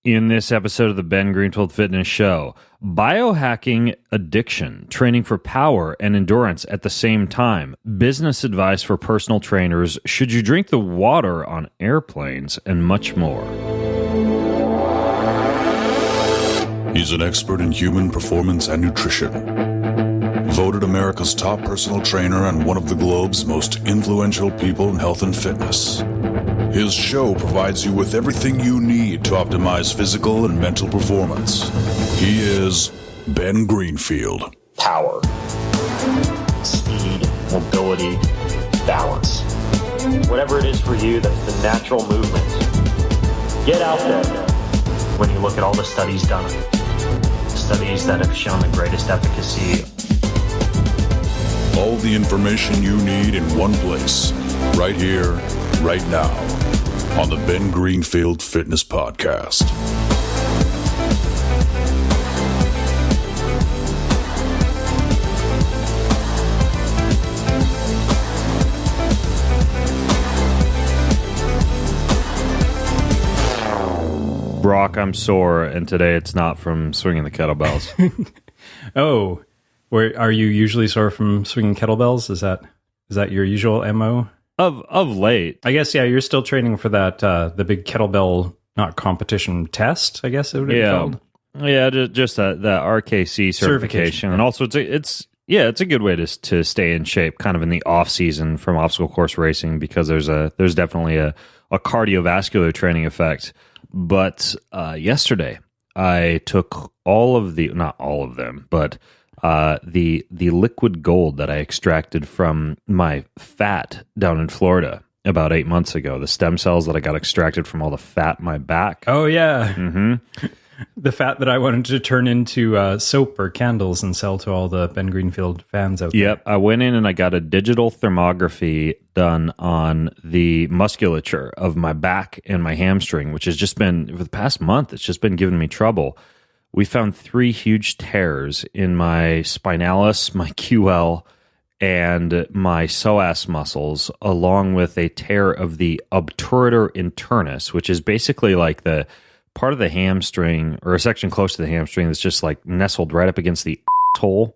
In this episode of the Ben Greenfield Fitness Show, biohacking addiction, training for power and endurance at the same time, business advice for personal trainers, should you drink the water on airplanes, and much more. He's an expert in human performance and nutrition. Voted America's top personal trainer and one of the globe's most influential people in health and fitness. His show provides you with everything you need to optimize physical and mental performance. He is Ben Greenfield. Power, speed, mobility, balance. Whatever it is for you, that's the natural movement. Get out there. When you look at all the studies done, studies that have shown the greatest efficacy. All the information you need in one place, right here, right now, on the Ben Greenfield Fitness Podcast. Brock, I'm sore, and today it's not from swinging the kettlebells. Oh, are you usually sore from swinging kettlebells? Is that your usual MO? Of late. I guess, yeah, you're still training for that, the big kettlebell, not competition test, I guess it would be called. Yeah, just the RKC certification. And also it's a good way to stay in shape kind of in the off season from obstacle course racing, because there's definitely a cardiovascular training effect. But yesterday I took not all of them, but the liquid gold that I extracted from my fat down in Florida about 8 months ago, the stem cells that I got extracted from all the fat in my back. Oh, yeah. Mm-hmm. The fat that I wanted to turn into soap or candles and sell to all the Ben Greenfield fans out there. Yep. I went in and I got a digital thermography done on the musculature of my back and my hamstring, which has just been, for the past month, it's just been giving me trouble. We found 3 huge tears in my spinalis, my QL, and my psoas muscles, along with a tear of the obturator internus, which is basically like the part of the hamstring, or a section close to the hamstring that's just like nestled right up against the hole.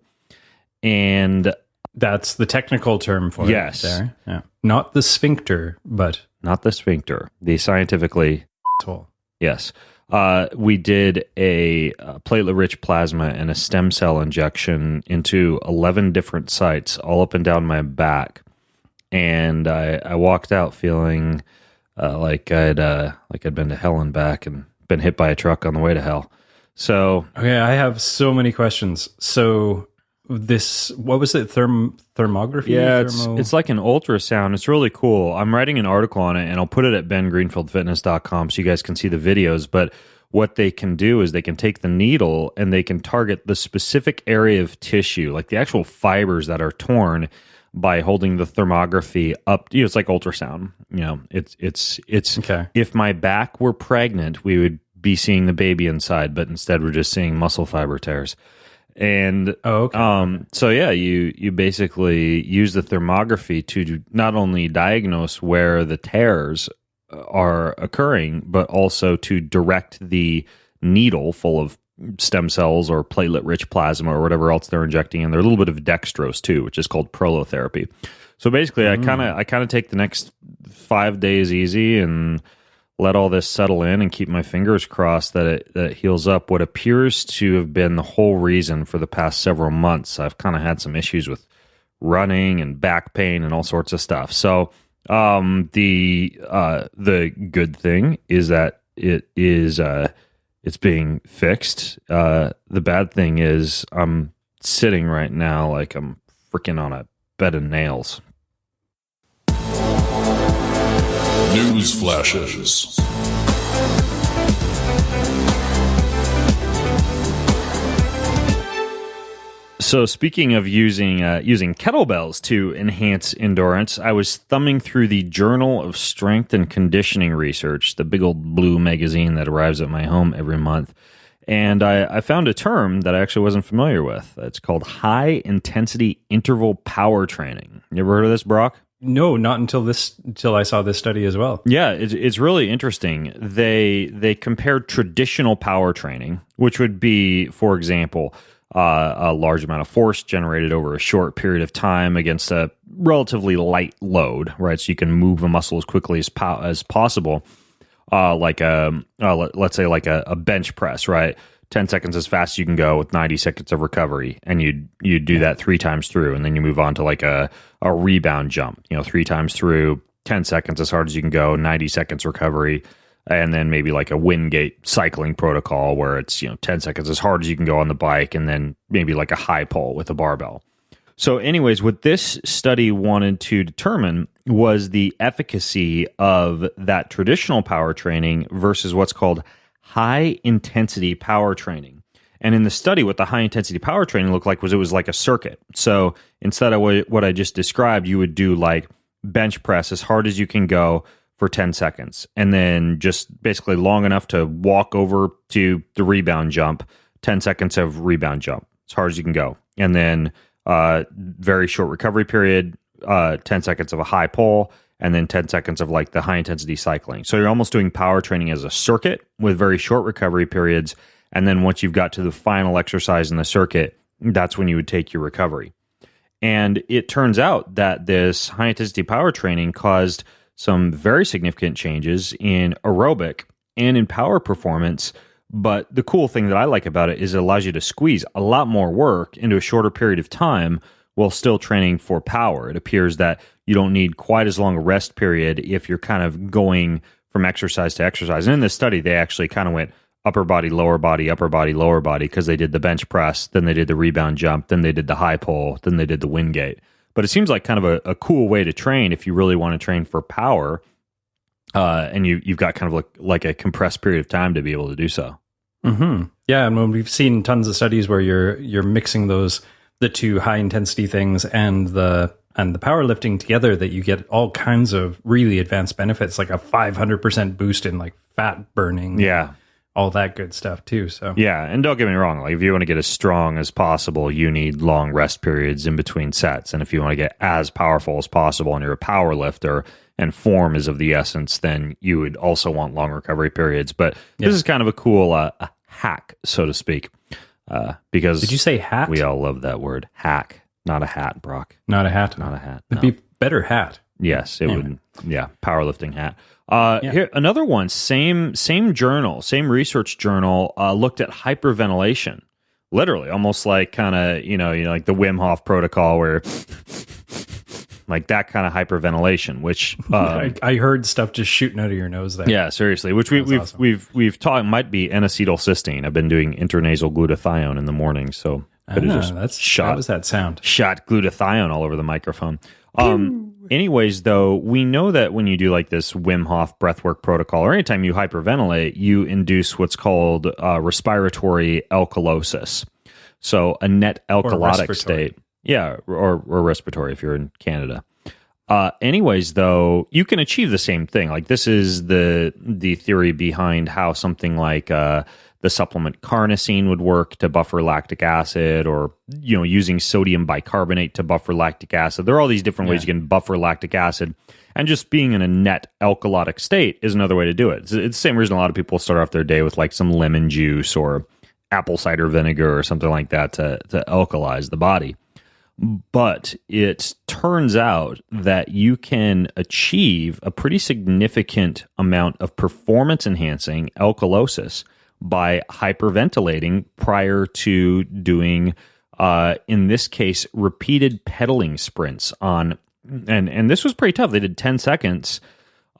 And that's the technical term for it there. Yeah. Not the sphincter, but... Not the sphincter. The scientifically... hole. Yes. We did a platelet-rich plasma and a stem cell injection into 11 different sites all up and down my back, and I walked out feeling like I'd been to hell and back and been hit by a truck on the way to hell. So okay, I have so many questions. So this, what was it? Thermography? Yeah, it's like an ultrasound. It's really cool. I'm writing an article on it, and I'll put it at bengreenfieldfitness.com so you guys can see the videos. But what they can do is they can take the needle and they can target the specific area of tissue, like the actual fibers that are torn, by holding the thermography up. You know, it's like ultrasound. You know, it's okay. If my back were pregnant, we would be seeing the baby inside, but instead we're just seeing muscle fiber tears. And so yeah, you basically use the thermography to not only diagnose where the tears are occurring, but also to direct the needle full of stem cells or platelet-rich plasma or whatever else they're injecting in there. A little bit of dextrose too, which is called prolotherapy. So basically, I kind of take the next 5 days easy and let all this settle in and keep my fingers crossed that it heals up. What appears to have been the whole reason for the past several months, I've kind of had some issues with running and back pain and all sorts of stuff. So the good thing is that it's being fixed. The bad thing is I'm sitting right now like I'm freaking on a bed of nails. News flashes. So speaking of using kettlebells to enhance endurance, I was thumbing through the Journal of Strength and Conditioning Research, the big old blue magazine that arrives at my home every month. And I found a term that I actually wasn't familiar with. It's called high-intensity interval power training. You ever heard of this, Brock? No, not until I saw this study as well. Yeah, it's really interesting. They compared traditional power training, which would be, for example, a large amount of force generated over a short period of time against a relatively light load, right? So you can move a muscle as quickly as possible, let's say like a bench press, right? 10 seconds as fast as you can go with 90 seconds of recovery, and you do that 3 times through, and then you move on to like a rebound jump, 3 times through, 10 seconds as hard as you can go, 90 seconds recovery, and then maybe like a Wingate cycling protocol where it's 10 seconds as hard as you can go on the bike, and then maybe like a high pull with a barbell. So anyways, what this study wanted to determine was the efficacy of that traditional power training versus what's called high intensity power training. And in the study, what the high intensity power training looked like was it was like a circuit. So instead of what I just described, you would do like bench press as hard as you can go for 10 seconds, and then just basically long enough to walk over to the rebound jump, 10 seconds of rebound jump as hard as you can go. And then very short recovery period, 10 seconds of a high pull, and then 10 seconds of like the high intensity cycling. So you're almost doing power training as a circuit with very short recovery periods. And then once you've got to the final exercise in the circuit, that's when you would take your recovery. And it turns out that this high intensity power training caused some very significant changes in aerobic and in power performance. But the cool thing that I like about it is it allows you to squeeze a lot more work into a shorter period of time while still training for power. It appears that you don't need quite as long a rest period if you're kind of going from exercise to exercise. And in this study, they actually kind of went upper body, lower body, because they did the bench press, then they did the rebound jump, then they did the high pull, then they did the Wingate. But it seems like kind of a cool way to train if you really want to train for power, and you've got kind of like a compressed period of time to be able to do so. Mm-hmm. Yeah, and when we've seen tons of studies where you're mixing the two high intensity things and the powerlifting together, that you get all kinds of really advanced benefits, like a 500% boost in like fat burning. Yeah. All that good stuff too. So yeah, and don't get me wrong, like if you want to get as strong as possible, you need long rest periods in between sets. And if you want to get as powerful as possible and you're a power lifter and form is of the essence, then you would also want long recovery periods. But this is kind of a cool a hack, so to speak. Because did you say hat? We all love that word. Hack. Not a hat, Brock. Not a hat? Not a hat. It'd be better hat. Yes, it would. Yeah, powerlifting hat. Here, another one, same journal, same research journal, looked at hyperventilation. Literally, almost like kind of, like the Wim Hof protocol where like that kind of hyperventilation, which I heard stuff just shooting out of your nose there. Yeah, seriously, which we've talked might be N-acetylcysteine. I've been doing intranasal glutathione in the morning, so that was that sound. Shot glutathione all over the microphone. Anyways, though, we know that when you do like this Wim Hof breathwork protocol, or anytime you hyperventilate, you induce what's called respiratory alkalosis. So a net alkalotic state. Yeah, or respiratory if you're in Canada. Anyways, though, you can achieve the same thing. Like this is the theory behind how something like the supplement carnosine would work to buffer lactic acid, or using sodium bicarbonate to buffer lactic acid. There are all these different ways you can buffer lactic acid, and just being in a net alkalotic state is another way to do it. It's the same reason a lot of people start off their day with like some lemon juice or apple cider vinegar or something like that to alkalize the body. But it turns out that you can achieve a pretty significant amount of performance-enhancing alkalosis by hyperventilating prior to doing, in this case, repeated pedaling sprints on, and this was pretty tough. They did 10 seconds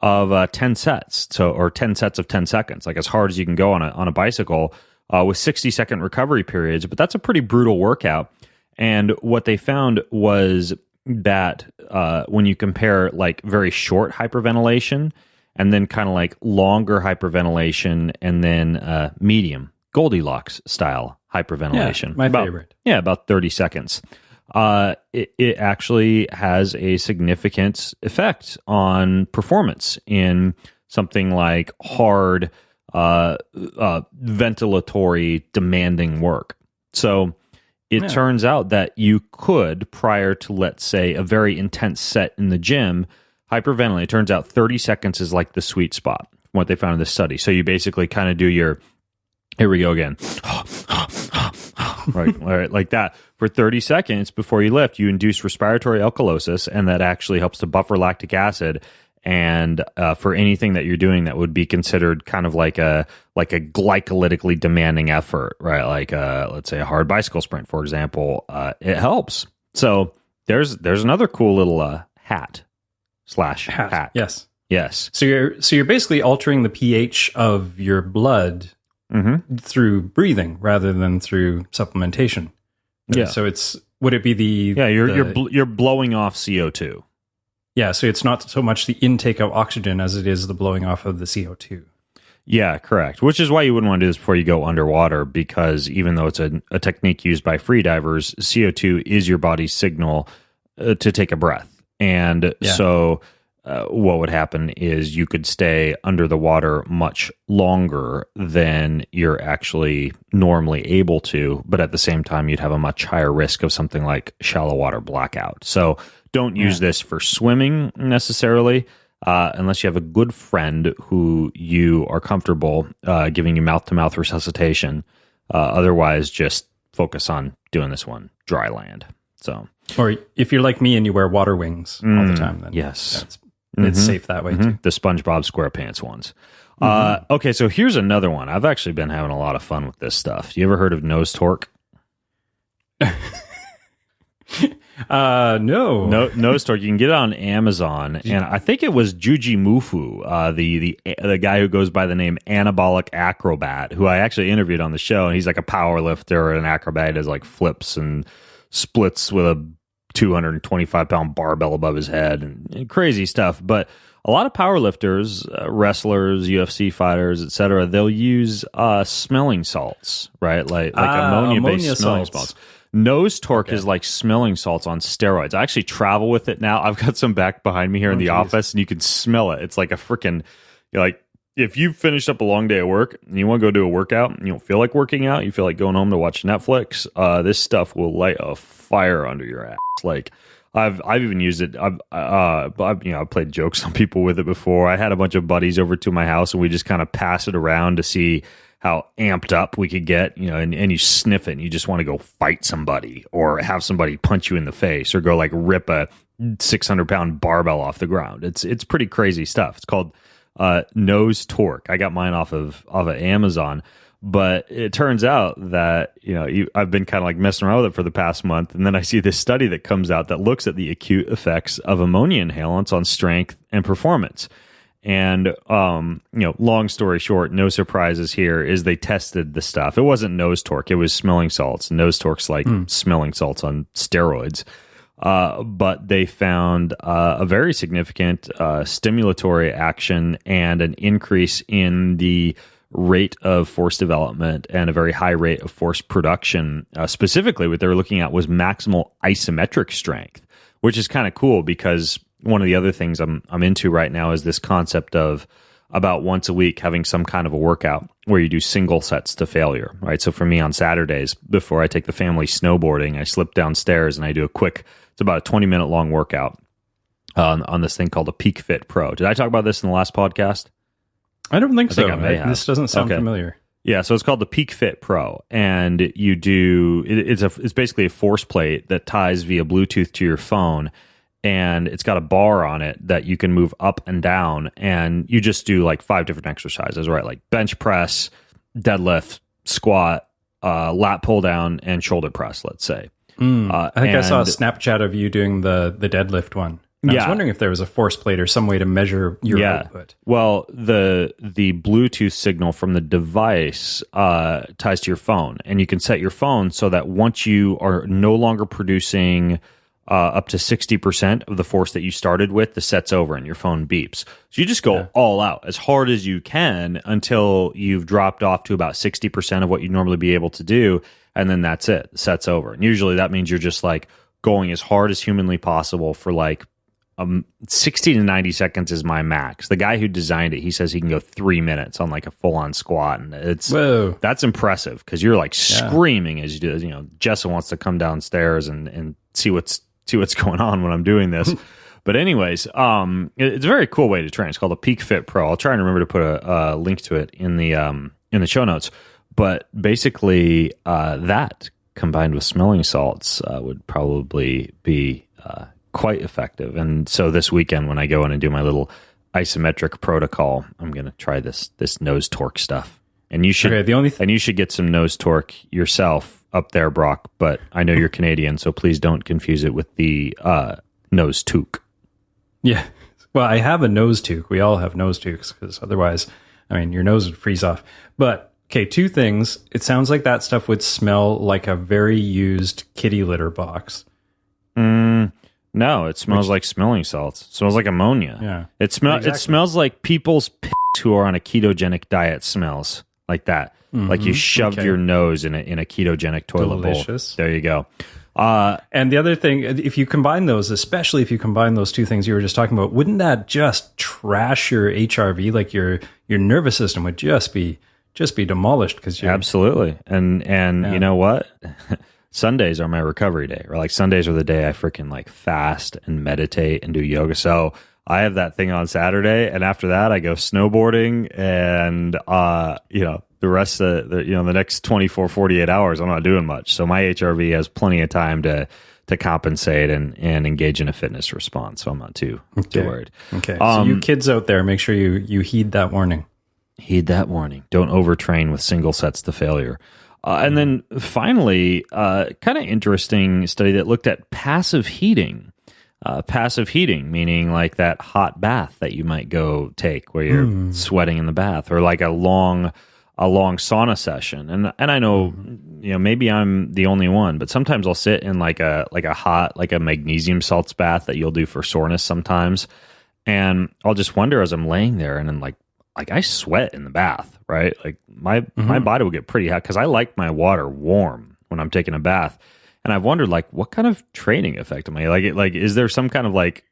of 10 sets, or 10 sets of 10 seconds, like as hard as you can go on a bicycle, with 60-second recovery periods. But that's a pretty brutal workout. And what they found was that when you compare like very short hyperventilation and then kind of like longer hyperventilation and then medium Goldilocks style hyperventilation. Yeah, my favorite. Yeah, about 30 seconds. It actually has a significant effect on performance in something like hard ventilatory demanding work. So it turns out that you could, prior to, let's say, a very intense set in the gym, hyperventilate. It turns out 30 seconds is like the sweet spot, from what they found in this study. So you basically kind of do your, here we go again, right, like that. For 30 seconds before you lift, you induce respiratory alkalosis, and that actually helps to buffer lactic acid. And for anything that you're doing that would be considered kind of like a glycolytically demanding effort, right? Like let's say a hard bicycle sprint, for example, it helps. So there's another cool little hat. Yes. Yes. So you're basically altering the pH of your blood through breathing rather than through supplementation. Yeah. So would it be you're blowing off CO2. Yeah, so it's not so much the intake of oxygen as it is the blowing off of the CO2. Yeah, correct. Which is why you wouldn't want to do this before you go underwater, because even though it's a technique used by freedivers, CO2 is your body's signal to take a breath. And so what would happen is you could stay under the water much longer than you're actually normally able to, but at the same time, you'd have a much higher risk of something like shallow water blackout. So don't use this for swimming necessarily, unless you have a good friend who you are comfortable giving you mouth-to-mouth resuscitation. Otherwise, just focus on doing this one dry land. So, or if you're like me and you wear water wings all the time, then yes, it's safe that way too. The SpongeBob SquarePants ones. Okay, so here's another one. I've actually been having a lot of fun with this stuff. You ever heard of nose torque? No. Nose torque. You can get it on Amazon, and I think it was Juji Mufu, the guy who goes by the name Anabolic Acrobat, who I actually interviewed on the show, and he's like a power lifter and an acrobat. He does like flips and splits with a 225-pound barbell above his head and crazy stuff. But a lot of power lifters, wrestlers, UFC fighters, etc., they'll use smelling salts, right? Like ammonia-based smelling salts. Nose torque is like smelling salts on steroids. I actually travel with it now. I've got some back behind me here in the office, and you can smell it. It's like a freaking, like, if you finished up a long day at work and you want to go do a workout and you don't feel like working out, you feel like going home to watch Netflix, this stuff will light a fire under your ass. Like, I've even used it. I've played jokes on people with it before. I had a bunch of buddies over to my house, and we just kind of pass it around to see how amped up we could get, and you sniff it and you just want to go fight somebody or have somebody punch you in the face or go like rip a 600-pound barbell off the ground. It's pretty crazy stuff. It's called nose torque. I got mine off of Amazon, but it turns out that I've been kind of like messing around with it for the past month, and then I see this study that comes out that looks at the acute effects of ammonia inhalants on strength and performance. And, long story short, no surprises here, is they tested the stuff. It wasn't nose torque. It was smelling salts. Nose torque's like smelling salts on steroids. But they found a very significant stimulatory action and an increase in the rate of force development and a very high rate of force production. Specifically, what they were looking at was maximal isometric strength, which is kind of cool because one of the other things I'm into right now is this concept of about once a week having some kind of a workout where you do single sets to failure, right? So for me on Saturdays, before I take the family snowboarding, I slip downstairs and I do it's about a 20-minute long workout on this thing called a PeakFitPro. Did I talk about this in the last podcast? I don't think so. I may have. This doesn't sound familiar. Yeah, so it's called the PeakFitPro, and you do it's basically a force plate that ties via Bluetooth to your phone. And it's got a bar on it that you can move up and down, and you just do like 5 different exercises, right? Like bench press, deadlift, squat, lat pull down, and shoulder press, let's say. I think I saw a Snapchat of you doing the deadlift one. And I was wondering if there was a force plate or some way to measure your output. Well, the Bluetooth signal from the device ties to your phone, and you can set your phone so that once you are no longer producing up to 60% of the force that you started with, the set's over and your phone beeps. So you just go all out as hard as you can until you've dropped off to about 60% of what you'd normally be able to do. And then that's it. The set's over. And usually that means you're just like going as hard as humanly possible for like 60 to 90 seconds is my max. The guy who designed it, he says he can go 3 minutes on like a full-on squat, and that's impressive because you're like screaming as you do. You know, Jessa wants to come downstairs and see what's going on when I'm doing this. But anyways, it's a very cool way to train. It's called a PeakFitPro. I'll try and remember to put a link to it in the show notes. But basically, that combined with smelling salts would probably be quite effective. And so this weekend, when I go in and do my little isometric protocol, I'm going to try this nose torque stuff. And you should and you should get some nose torque yourself up there, Brock. But I know you're Canadian, so please don't confuse it with the nose toque. Yeah. Well, I have a nose toque. We all have nose toques because otherwise, I mean, your nose would freeze off. But okay, two things. It sounds like that stuff would smell like a very used kitty litter box. No, it smells like smelling salts. It smells like ammonia. Yeah, it smells like people's piss who are on a ketogenic diet smells like that. Mm-hmm. Like you shoved your nose in a ketogenic toilet bowl. There you go. And the other thing, if you combine those, especially if you combine those two things you were just talking about, wouldn't that just trash your HRV? Like your nervous system would just be demolished because you're absolutely. And you know what? Sundays are my recovery day, or like Sundays are the day I freaking like fast and meditate and do yoga. So I have that thing on Saturday, and after that I go snowboarding, and the rest of the next 24, 48 hours I'm not doing much. So my HRV has plenty of time to compensate and engage in a fitness response. So I'm not too worried. Okay. So you kids out there, make sure you heed that warning. Heed that warning. Don't overtrain with single sets to failure. And then finally, kind of interesting study that looked at passive heating. Passive heating, meaning like that hot bath that you might go take where you're sweating in the bath, or like a long sauna session. And I know, maybe I'm the only one, but sometimes I'll sit in like a hot, like a magnesium salts bath that you'll do for soreness sometimes. And I'll just wonder as I'm laying there, and then like I sweat in the bath, right? Like my body will get pretty hot because I like my water warm when I'm taking a bath. And I've wondered, like, what kind of training effect am I like? Is there some kind of like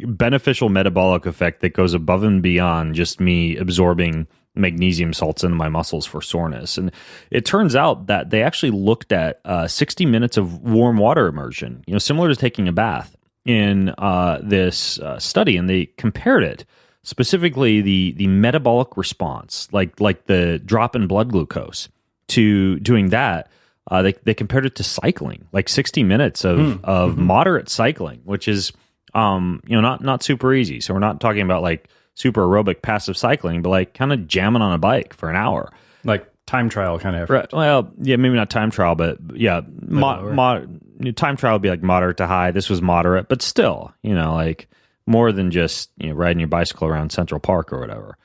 beneficial metabolic effect that goes above and beyond just me absorbing magnesium salts into my muscles for soreness? And it turns out that they actually looked at 60 minutes of warm water immersion, similar to taking a bath in this study, and they compared it. Specifically, the metabolic response, like the drop in blood glucose, to doing that. They compared it to cycling, like 60 minutes of moderate cycling, which is not super easy. So we're not talking about like super aerobic passive cycling, but like kind of jamming on a bike for an hour, like time trial kind of effort. Right. Well, yeah, maybe not time trial, but yeah, time trial would be like moderate to high. This was moderate, but still, like more than just riding your bicycle around Central Park or whatever.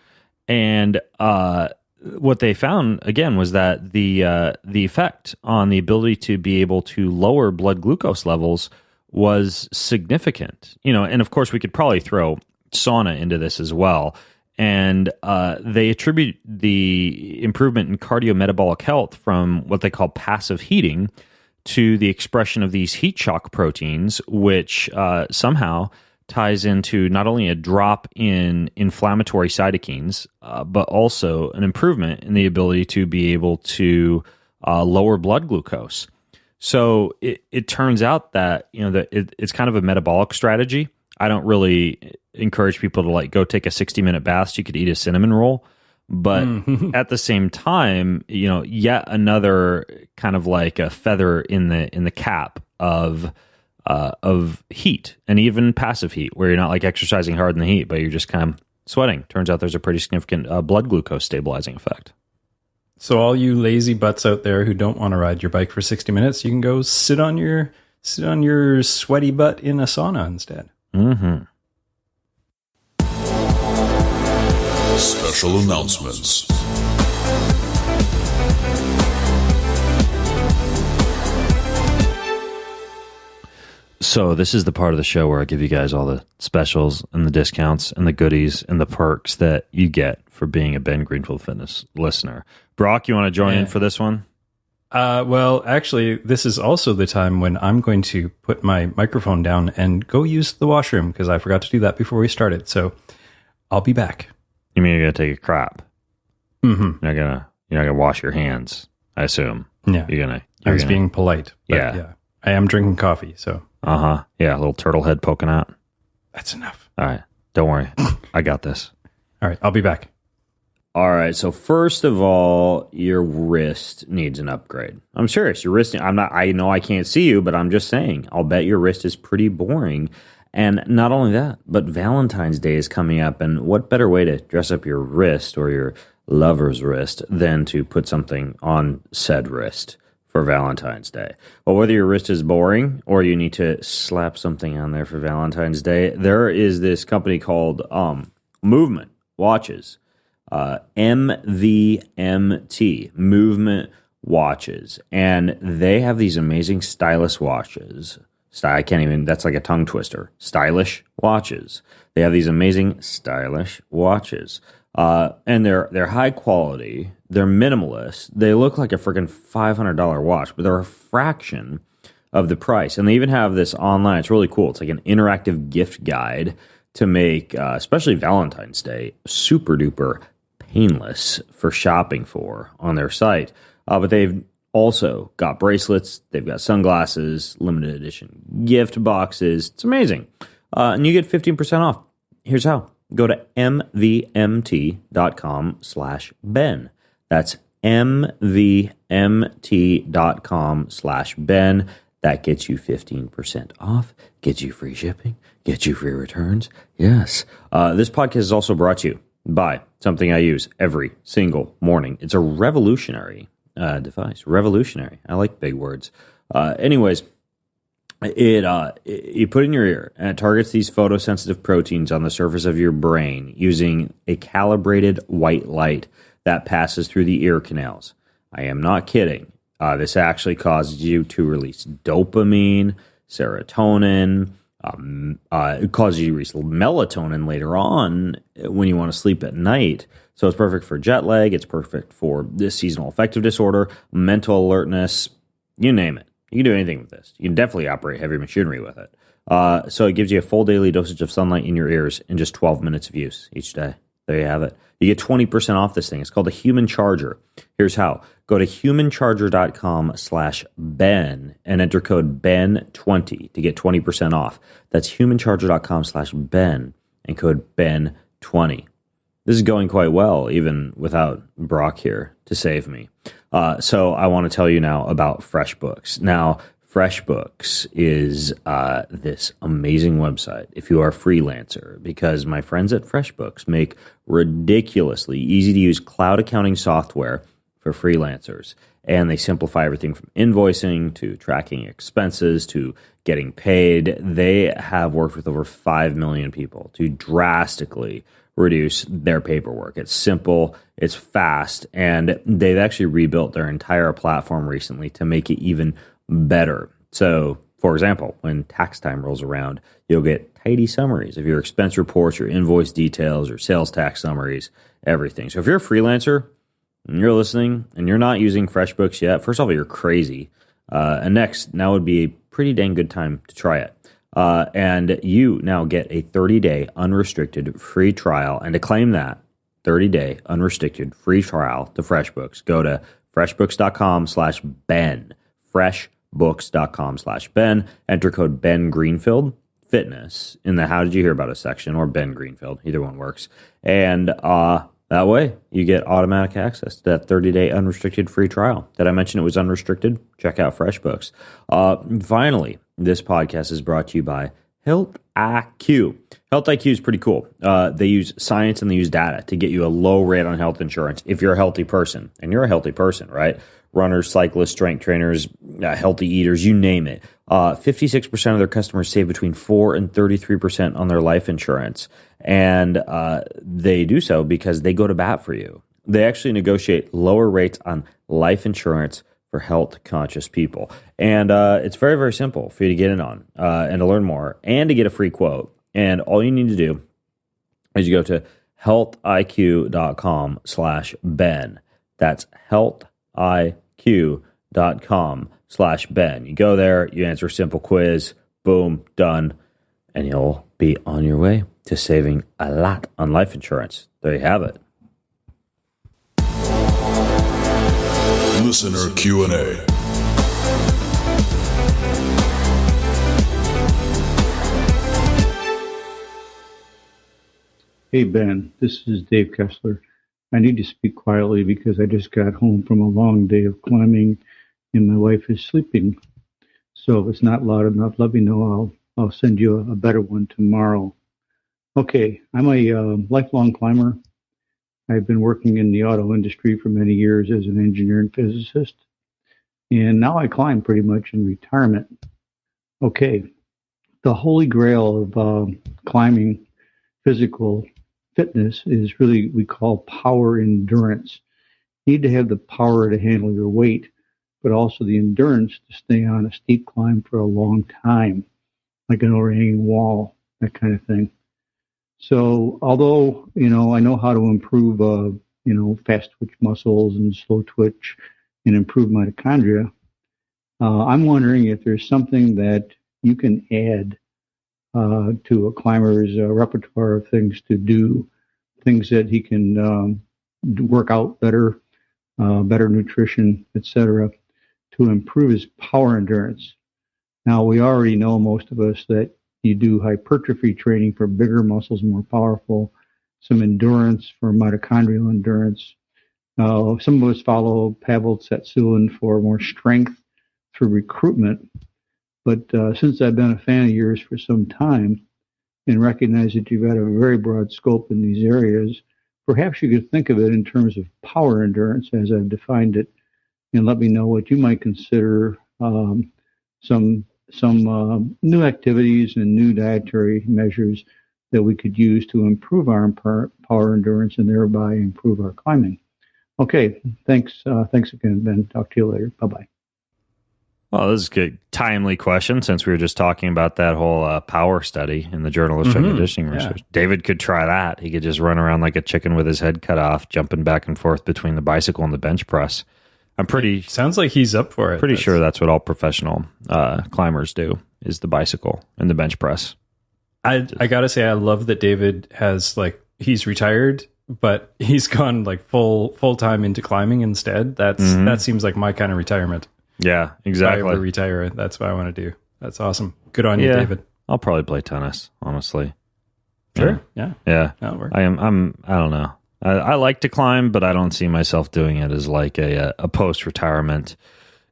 And what they found again was that the effect on the ability to be able to lower blood glucose levels was significant. And of course we could probably throw sauna into this as well. And they attribute the improvement in cardiometabolic health from what they call passive heating to the expression of these heat shock proteins, which somehow ties into not only a drop in inflammatory cytokines, but also an improvement in the ability to be able to lower blood glucose. So it turns out that it's kind of a metabolic strategy. I don't really encourage people to like go take a 60-minute bath so you could eat a cinnamon roll, but at the same time, yet another kind of like a feather in the cap of heat, and even passive heat, where you're not like exercising hard in the heat, but you're just kind of sweating. Turns out there's a pretty significant blood glucose stabilizing effect. So all you lazy butts out there who don't want to ride your bike for 60 minutes, you can go sit on your sweaty butt in a sauna instead. Mm-hmm. Special announcements. So this is the part of the show where I give you guys all the specials and the discounts and the goodies and the perks that you get for being a Ben Greenfield Fitness listener. Brock, you want to join in for this one? Well, actually, this is also the time when I'm going to put my microphone down and go use the washroom because I forgot to do that before we started. So I'll be back. You mean you're gonna take a crap? Mm-hmm. You're not gonna wash your hands, I assume. Yeah. I was being polite. But Yeah. I am drinking coffee, so. Yeah, a little turtle head poking out. That's enough. All right. Don't worry. I got this. All right, I'll be back. All right. So first of all, your wrist needs an upgrade. I'm serious. Your wrist, I know I can't see you, but I'm just saying, I'll bet your wrist is pretty boring. And not only that, but Valentine's Day is coming up. And what better way to dress up your wrist or your lover's wrist than to put something on said wrist for Valentine's Day? Well, whether your wrist is boring or you need to slap something on there for Valentine's Day, there is this company called Movement Watches. MVMT, Movement Watches. And they have these amazing stylish watches. That's like a tongue twister. Stylish watches. They have these amazing stylish watches. And they're high quality. They're minimalist. They look like a freaking $500 watch, but they're a fraction of the price. And they even have this online. It's really cool. It's like an interactive gift guide to make, especially Valentine's Day, super duper painless for shopping for on their site. But they've also got bracelets, they've got sunglasses, limited edition gift boxes. It's amazing. And you get 15% off. Here's how. Go to mvmt.com/Ben. That's mvmt.com/Ben. That gets you 15% off, gets you free shipping, gets you free returns. Yes. This podcast is also brought to you by something I use every single morning. It's a revolutionary device. Revolutionary. I like big words. Anyways, you put it in your ear, and it targets these photosensitive proteins on the surface of your brain using a calibrated white light that passes through the ear canals. I am not kidding. This actually causes you to release dopamine, serotonin. It causes you to release melatonin later on when you want to sleep at night. So it's perfect for jet lag. It's perfect for this seasonal affective disorder, mental alertness, you name it. You can do anything with this. You can definitely operate heavy machinery with it. So it gives you a full daily dosage of sunlight in your ears in just 12 minutes of use each day. There you have it. You get 20% off this thing. It's called a HumanCharger. Here's how. Go to humancharger.com/Ben and enter code Ben20 to get 20% off. That's humancharger.com/Ben and code Ben20. This is going quite well, even without Brock here to save me. So I want to tell you now about Freshbooks. Now, Freshbooks is this amazing website if you are a freelancer, because my friends at Freshbooks make ridiculously easy-to-use cloud accounting software for freelancers. And they simplify everything from invoicing to tracking expenses to getting paid. They have worked with over 5 million people to drastically reduce their paperwork. It's simple, it's fast, and they've actually rebuilt their entire platform recently to make it even better. So, for example, when tax time rolls around, you'll get tidy summaries of your expense reports, your invoice details, your sales tax summaries, everything. So if you're a freelancer and you're listening and you're not using FreshBooks yet, first of all, you're crazy. And next, now would be a pretty dang good time to try it. And you now get a 30-day unrestricted free trial. And to claim that 30-day unrestricted free trial to FreshBooks, go to freshbooks.com/Ben. Freshbooks.com/Ben. Enter code Ben Greenfield Fitness in the How Did You Hear About Us section, or Ben Greenfield. Either one works. And that way you get automatic access to that 30-day unrestricted free trial. Did I mention it was unrestricted? Check out FreshBooks. Finally, this podcast is brought to you by HealthIQ. HealthIQ is pretty cool. They use science and they use data to get you a low rate on health insurance if you're a healthy person. And you're a healthy person, right? Runners, cyclists, strength trainers, healthy eaters, you name it. 56% of their customers save between 4 and 33% on their life insurance. And they do so because they go to bat for you. They actually negotiate lower rates on life insurance for health-conscious people. And it's very, very simple for you to get in on and to learn more and to get a free quote. And all you need to do is you go to healthiq.com/Ben. That's healthiq.com/Ben HumanCharger.com/Ben. You go there, you answer a simple quiz, boom, done, and you'll be on your way to saving a lot on life insurance. There you have it. Listener Q&A. Hey, Ben, this is Dave Kessler. I need to speak quietly because I just got home from a long day of climbing and my wife is sleeping. So if it's not loud enough, let me know. I'll send you a better one tomorrow. Okay, I'm a lifelong climber. I've been working in the auto industry for many years as an engineer and physicist. And now I climb pretty much in retirement. Okay, the holy grail of climbing physical fitness is really we call power endurance. You need to have the power to handle your weight, but also the endurance to stay on a steep climb for a long time, like an overhanging wall, that kind of thing. So although, I know how to improve, fast twitch muscles and slow twitch and improve mitochondria, I'm wondering if there's something that you can add to a climber's repertoire of things to do, things that he can work out better, better nutrition, etc., to improve his power endurance. Now, we already know, most of us, that you do hypertrophy training for bigger muscles, more powerful, some endurance for mitochondrial endurance. Some of us follow Pavel Tsatsouline for more strength through recruitment. But since I've been a fan of yours for some time and recognize that you've got a very broad scope in these areas, perhaps you could think of it in terms of power endurance as I've defined it, and let me know what you might consider some new activities and new dietary measures that we could use to improve our power endurance and thereby improve our climbing. Okay, thanks again, Ben. Talk to you later. Bye-bye. Well, this is a good, timely question since we were just talking about that whole power study in the Journal of Strength and Conditioning Research. David could try that. He could just run around like a chicken with his head cut off, jumping back and forth between the bicycle and the bench press. Sounds like he's up for it. Pretty sure that's what all professional climbers do, is the bicycle and the bench press. I gotta say, I love that David has, he's retired, but he's gone full time into climbing instead. That seems like my kind of retirement. Yeah, exactly. If I ever retire, that's what I want to do. That's awesome. Good on you, David. I'll probably play tennis, honestly. Sure. Yeah. That'll work. I don't know. I like to climb, but I don't see myself doing it as like a post-retirement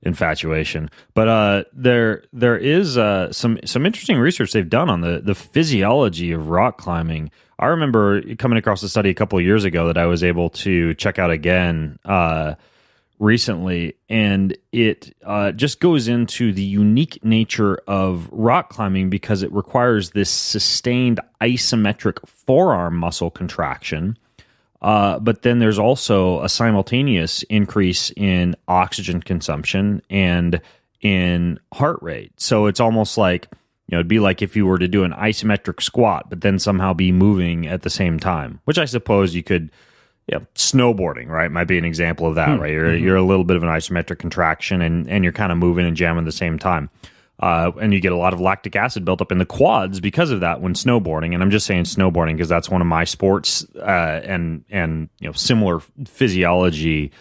infatuation. But there is some interesting research they've done on the physiology of rock climbing. I remember coming across a study a couple of years ago that I was able to check out again recently, and it just goes into the unique nature of rock climbing because it requires this sustained isometric forearm muscle contraction. But then there's also a simultaneous increase in oxygen consumption and in heart rate. So it's almost like, it'd be like if you were to do an isometric squat, but then somehow be moving at the same time, which I suppose you could, snowboarding, right? Might be an example of that, right? You're a little bit of an isometric contraction and you're kind of moving and jamming at the same time. And you get a lot of lactic acid built up in the quads because of that when snowboarding. And I'm just saying snowboarding because that's one of my sports, and similar physiology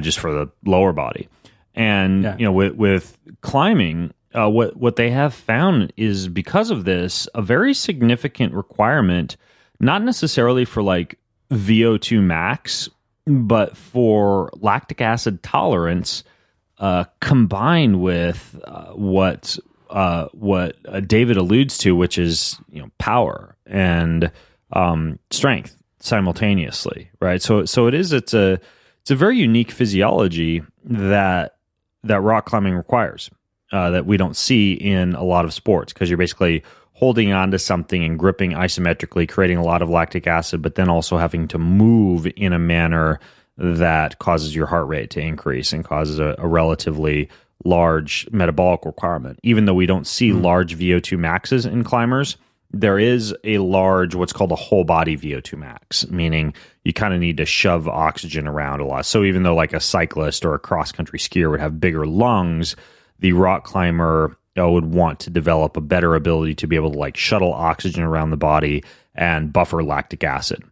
just for the lower body. And with climbing, what they have found is because of this, a very significant requirement, not necessarily for VO2 max, but for lactic acid tolerance. Combined with what David alludes to, which is power and strength simultaneously, right? So it's a very unique physiology that rock climbing requires that we don't see in a lot of sports, because you're basically holding on to something and gripping isometrically, creating a lot of lactic acid, but then also having to move in a manner that causes your heart rate to increase and causes a relatively large metabolic requirement. Even though we don't see large VO2 maxes in climbers, there is a large, what's called a whole body VO2 max, meaning you kind of need to shove oxygen around a lot. So even though like a cyclist or a cross-country skier would have bigger lungs, the rock climber would want to develop a better ability to be able to like shuttle oxygen around the body and buffer lactic acid.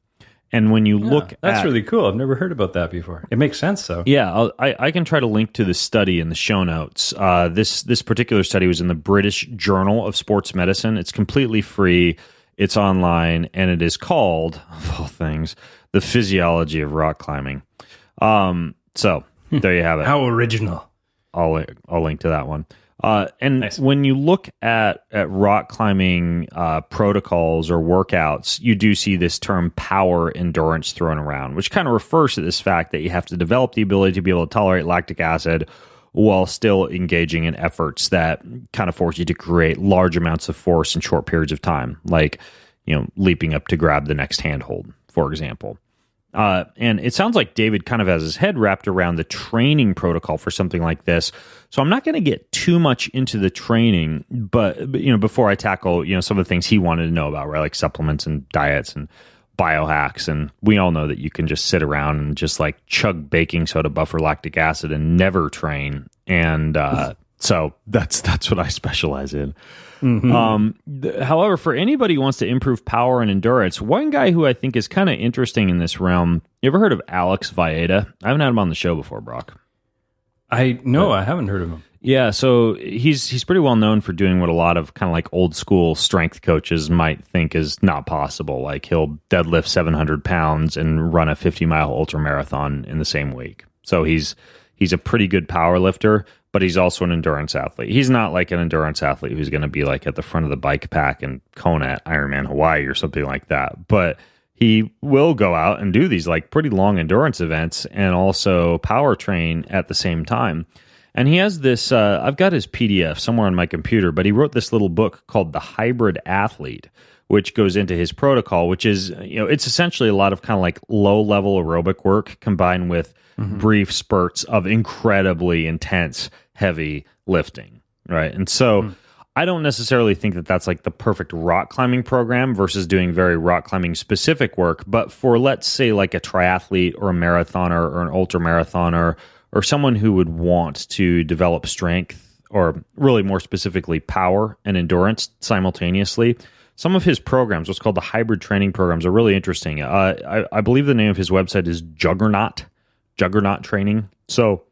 And when you look that's really cool. I've never heard about that before. It makes sense, though. Yeah, I can try to link to the study in the show notes. This particular study was in the British Journal of Sports Medicine. It's completely free. It's online, and it is called, of all things, The Physiology of Rock Climbing. So there you have it. How original. I'll link to that one. And nice. When you look at rock climbing protocols or workouts, you do see this term power endurance thrown around, which kind of refers to this fact that you have to develop the ability to be able to tolerate lactic acid while still engaging in efforts that kind of force you to create large amounts of force in short periods of time, like, leaping up to grab the next handhold, for example. And it sounds like David kind of has his head wrapped around the training protocol for something like this. So I'm not going to get too much into the training, but before I tackle, some of the things he wanted to know about, right? Like supplements and diets and biohacks. And we all know that you can just sit around and just like chug baking soda, buffer lactic acid, and never train. And so that's what I specialize in. Mm-hmm. However, for anybody who wants to improve power and endurance, one guy who I think is kind of interesting in this realm, you ever heard of Alex Valletta? I haven't had him on the show before, Brock. I haven't heard of him. Yeah, so he's pretty well known for doing what a lot of kind of like old school strength coaches might think is not possible. Like he'll deadlift 700 pounds and run a 50-mile ultra marathon in the same week. So he's a pretty good power lifter, but he's also an endurance athlete. He's not like an endurance athlete who's going to be like at the front of the bike pack and Kona at Ironman Hawaii or something like that. But he will go out and do these like pretty long endurance events and also power train at the same time. And he has this, I've got his PDF somewhere on my computer, but he wrote this little book called The Hybrid Athlete, which goes into his protocol, which is, it's essentially a lot of kind of like low-level aerobic work combined with brief spurts of incredibly intense, heavy lifting, right? And so I don't necessarily think that that's like the perfect rock climbing program versus doing very rock climbing specific work. But for, let's say, like a triathlete or a marathoner or an ultra marathoner or someone who would want to develop strength or really more specifically power and endurance simultaneously, some of his programs, what's called the hybrid training programs, are really interesting. I believe the name of his website is Juggernaut Training. So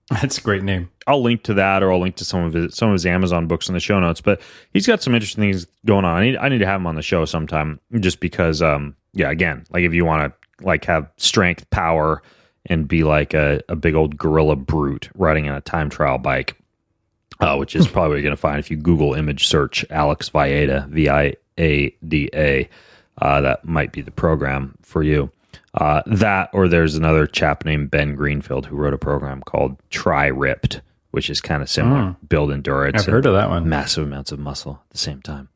that's a great name. I'll link to that, or I'll link to some of his Amazon books in the show notes. But he's got some interesting things going on. I need to have him on the show sometime, just because, again, like if you want to like have strength, power, and be like a big old gorilla brute riding on a time trial bike, which is probably what you're going to find if you Google image search Alex Valletta, Viada. That might be the program for you. That, or there's another chap named Ben Greenfield who wrote a program called Try Ripped, which is kind of similar. Build endurance. I've heard of that one. Massive amounts of muscle at the same time.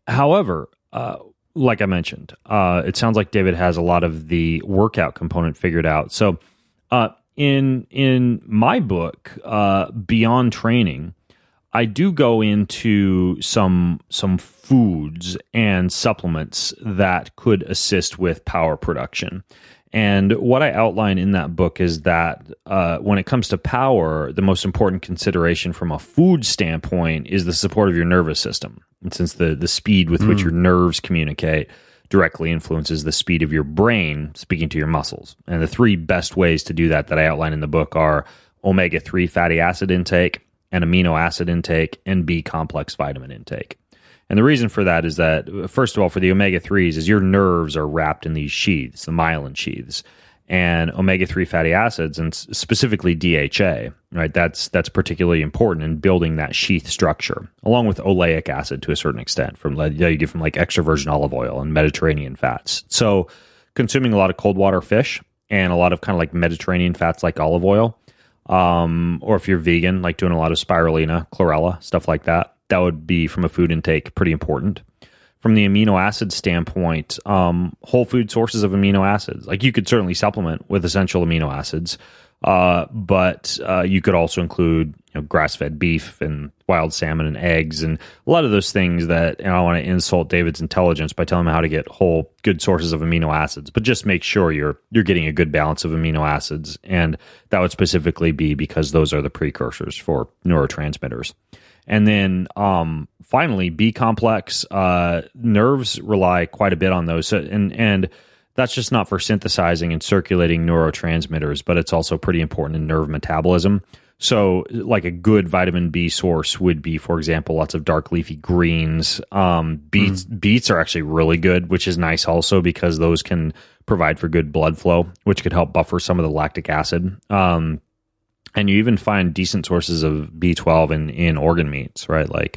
However, like I mentioned, it sounds like David has a lot of the workout component figured out. So in my book, Beyond Training, I do go into some foods and supplements that could assist with power production. And what I outline in that book is that when it comes to power, the most important consideration from a food standpoint is the support of your nervous system. And since the speed with which your nerves communicate directly influences the speed of your brain speaking to your muscles. And the three best ways to do that I outline in the book are omega-3 fatty acid intake, and amino acid intake, and B complex vitamin intake. And the reason for that is that, first of all, for the omega-3s, is your nerves are wrapped in these sheaths, the myelin sheaths, and omega-3 fatty acids, and specifically DHA, right? That's particularly important in building that sheath structure, along with oleic acid to a certain extent, you get from like extra virgin olive oil and Mediterranean fats. So consuming a lot of cold water fish and a lot of kind of like Mediterranean fats like olive oil, or if you're vegan, like doing a lot of spirulina, chlorella, stuff like that, that would be from a food intake pretty important. From the amino acid standpoint, whole food sources of amino acids, like you could certainly supplement with essential amino acids. But you could also include grass-fed beef and wild salmon and eggs and a lot of those things that, and I don't want to insult David's intelligence by telling him how to get whole good sources of amino acids, but just make sure you're getting a good balance of amino acids. And that would specifically be because those are the precursors for neurotransmitters. And then finally, B complex, nerves rely quite a bit on those. So, and that's just not for synthesizing and circulating neurotransmitters, but it's also pretty important in nerve metabolism. So like a good vitamin B source would be, for example, lots of dark leafy greens. Beets are actually really good, which is nice also because those can provide for good blood flow, which could help buffer some of the lactic acid. And you even find decent sources of B12 in organ meats, right? Like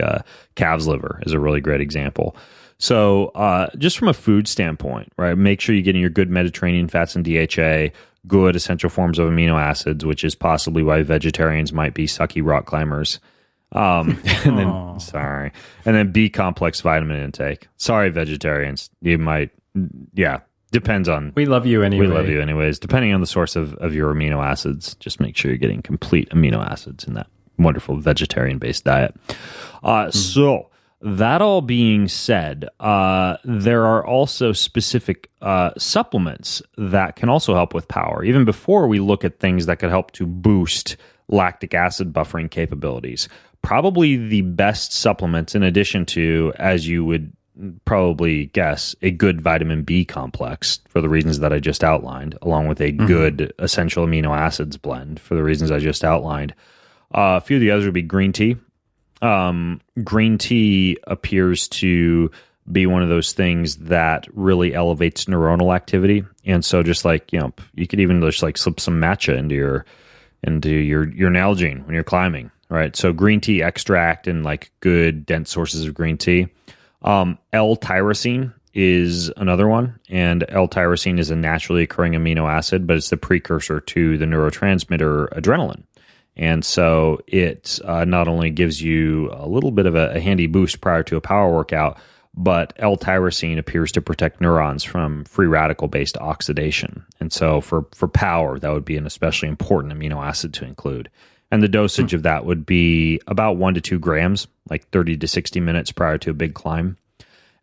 calf's liver is a really great example. So just from a food standpoint, right, make sure you're getting your good Mediterranean fats and DHA, good essential forms of amino acids, which is possibly why vegetarians might be sucky rock climbers. And then B complex vitamin intake. Sorry, vegetarians. You might, depends on. We love you anyway. We love you anyways. Depending on the source of your amino acids, just make sure you're getting complete amino acids in that wonderful vegetarian-based diet. So that all being said, there are also specific supplements that can also help with power, even before we look at things that could help to boost lactic acid buffering capabilities. Probably the best supplements, in addition to, as you would probably guess, a good vitamin B complex for the reasons that I just outlined, along with a good essential amino acids blend for the reasons I just outlined. A few of the others would be green tea. Green tea appears to be one of those things that really elevates neuronal activity. And so just like, you could even just like slip some matcha into your Nalgene when you're climbing, right? So green tea extract and like good dense sources of green tea. L-tyrosine is another one, and L-tyrosine is a naturally occurring amino acid, but it's the precursor to the neurotransmitter adrenaline. And so it not only gives you a little bit of a handy boost prior to a power workout, but L-tyrosine appears to protect neurons from free radical-based oxidation. And so for power, that would be an especially important amino acid to include. And the dosage of that would be about 1 to 2 grams, like 30 to 60 minutes prior to a big climb.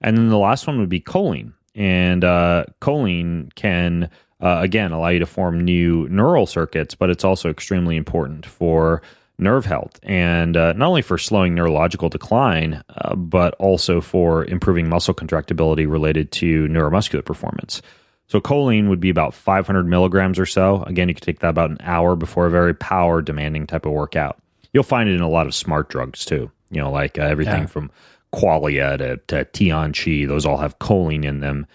And then the last one would be choline. And choline can again, allow you to form new neural circuits, but it's also extremely important for nerve health and not only for slowing neurological decline, but also for improving muscle contractibility related to neuromuscular performance. So choline would be about 500 milligrams or so. Again, you could take that about an hour before a very power demanding type of workout. You'll find it in a lot of smart drugs too, like everything from Qualia to Tianchi. Those all have choline in them.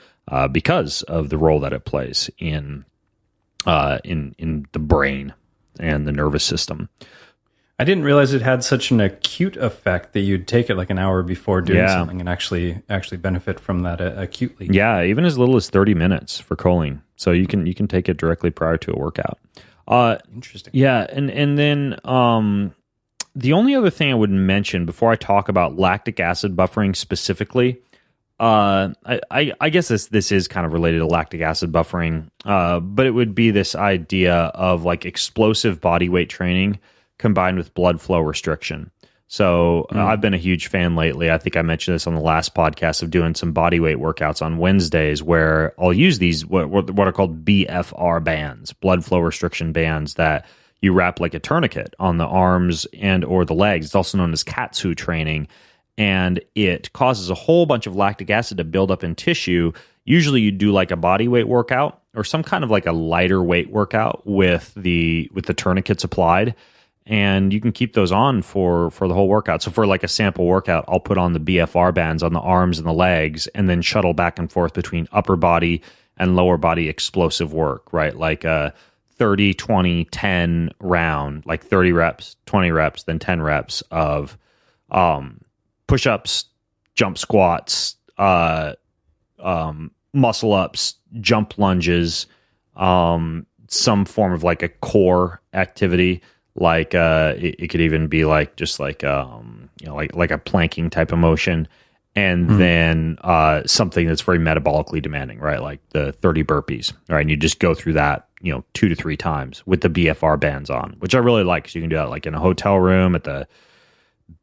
Because of the role that it plays in the brain and the nervous system. I didn't realize it had such an acute effect that you'd take it like an hour before doing something and actually benefit from that acutely. Yeah, even as little as 30 minutes for choline. So you can take it directly prior to a workout. Interesting. Yeah, and then the only other thing I would mention before I talk about lactic acid buffering specifically. I guess this is kind of related to lactic acid buffering, but it would be this idea of like explosive body weight training combined with blood flow restriction. So I've been a huge fan lately. I think I mentioned this on the last podcast of doing some body weight workouts on Wednesdays where I'll use these what are called BFR bands, blood flow restriction bands that you wrap like a tourniquet on the arms and or the legs. It's also known as Katsu training. And it causes a whole bunch of lactic acid to build up in tissue. Usually you do like a body weight workout or some kind of like a lighter weight workout with the tourniquets applied. And you can keep those on for the whole workout. So for like a sample workout, I'll put on the BFR bands on the arms and the legs and then shuttle back and forth between upper body and lower body explosive work, right? Like a 30, 20, 10 round, like 30 reps, 20 reps, then 10 reps of push-ups, jump squats, muscle-ups, jump lunges, some form of like a core activity. Like it could even be like just like like a planking type of motion, and then something that's very metabolically demanding, right? Like the 30 burpees, right? And you just go through that 2 to 3 times with the BFR bands on, which I really like because you can do that like in a hotel room at the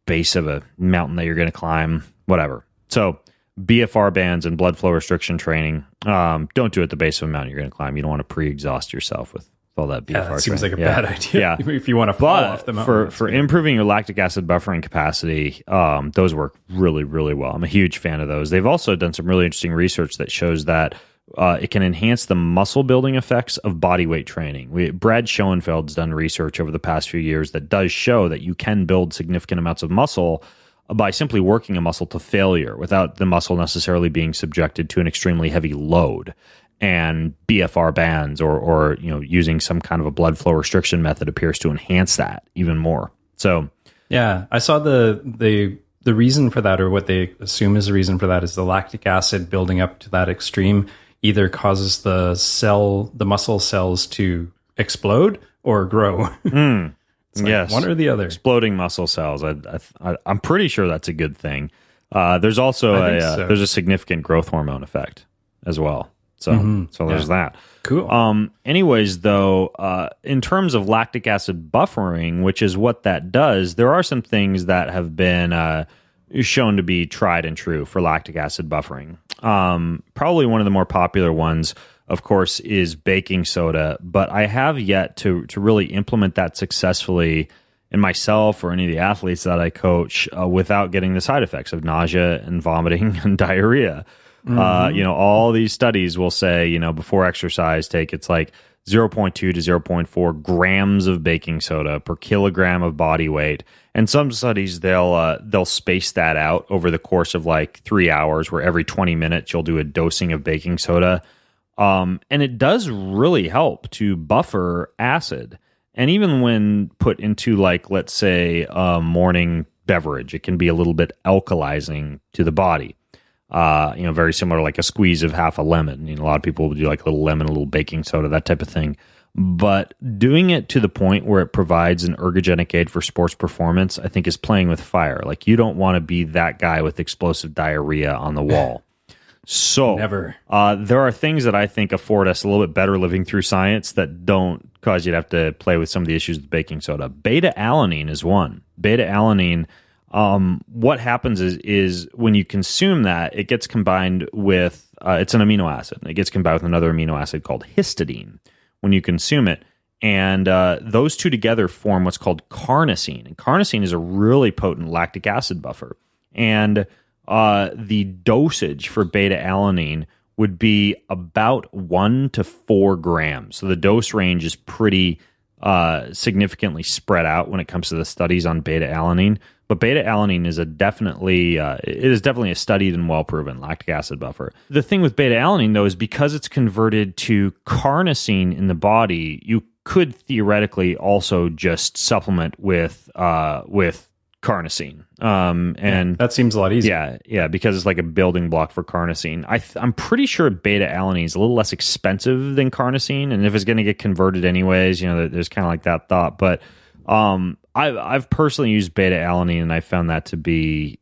base of a mountain that you're going to climb, whatever. So BFR bands and blood flow restriction training, don't do it at the base of a mountain you're going to climb. You don't want to pre-exhaust yourself with all that BFR that seems training. like a bad idea. Yeah. If you want to fall off the mountain. For improving your lactic acid buffering capacity, those work really, really well. I'm a huge fan of those. They've also done some really interesting research that shows that it can enhance the muscle building effects of body weight training. Brad Schoenfeld's done research over the past few years that does show that you can build significant amounts of muscle by simply working a muscle to failure without the muscle necessarily being subjected to an extremely heavy load. And BFR bands or using some kind of a blood flow restriction method appears to enhance that even more. So yeah, I saw the reason for that, or what they assume is the reason for that, is the lactic acid building up to that extreme either causes the muscle cells to explode or grow. Yes, one or the other. Exploding muscle cells. I'm pretty sure that's a good thing. There's also there's a significant growth hormone effect as well. So there's that. Cool. Anyways, though, in terms of lactic acid buffering, which is what that does, there are some things that have been shown to be tried and true for lactic acid buffering. Probably one of the more popular ones, of course, is baking soda, but I have yet to really implement that successfully in myself or any of the athletes that I coach without getting the side effects of nausea and vomiting and diarrhea. All these studies will say, before exercise, it's like 0.2 to 0.4 grams of baking soda per kilogram of body weight. And some studies, they'll space that out over the course of like 3 hours, where every 20 minutes you'll do a dosing of baking soda. And it does really help to buffer acid. And even when put into like, let's say, a morning beverage, it can be a little bit alkalizing to the body. Very similar, like a squeeze of half a lemon. A lot of people will do like a little lemon, a little baking soda, that type of thing. But doing it to the point where it provides an ergogenic aid for sports performance, I think is playing with fire. Like, you don't want to be that guy with explosive diarrhea on the wall. So never. There are things that I think afford us a little bit better living through science that don't cause you to have to play with some of the issues with baking soda. Beta-alanine is one. Beta-alanine, what happens is when you consume that, it gets combined with, it's an amino acid. It gets combined with another amino acid called histidine when you consume it. And those two together form what's called carnosine. And carnosine is a really potent lactic acid buffer. And the dosage for beta-alanine would be about 1 to 4 grams. So the dose range is pretty significantly spread out when it comes to the studies on beta-alanine. But beta-alanine is definitely a studied and well-proven lactic acid buffer. The thing with beta-alanine, though, is because it's converted to carnosine in the body, you could theoretically also just supplement with carnosine. And that seems a lot easier. Yeah, because it's like a building block for carnosine. I'm pretty sure beta-alanine is a little less expensive than carnosine, and if it's going to get converted anyways, there's kind of like that thought. But I've personally used beta-alanine, and I found that to be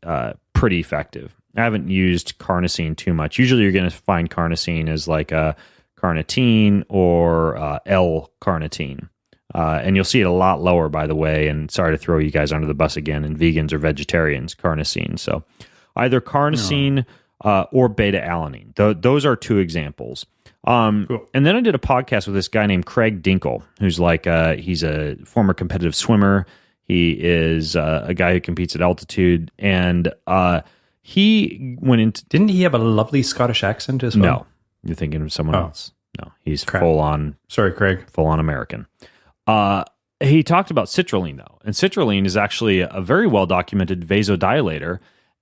pretty effective. I haven't used carnosine too much. Usually you're going to find carnosine as like a carnitine or L-carnitine. And you'll see it a lot lower, by the way, and sorry to throw you guys under the bus again, in vegans or vegetarians, carnosine. So either carnosine or beta-alanine. Those are two examples. Cool. And then I did a podcast with this guy named Craig Dinkle, who's like he's a former competitive swimmer. He is a guy who competes at altitude, and he went into... Didn't he have a lovely Scottish accent as well? No, you're thinking of someone else. No, he's Crap. full on... Sorry, Craig. Full on American. He talked about citrulline, though. And citrulline is actually a very well-documented vasodilator,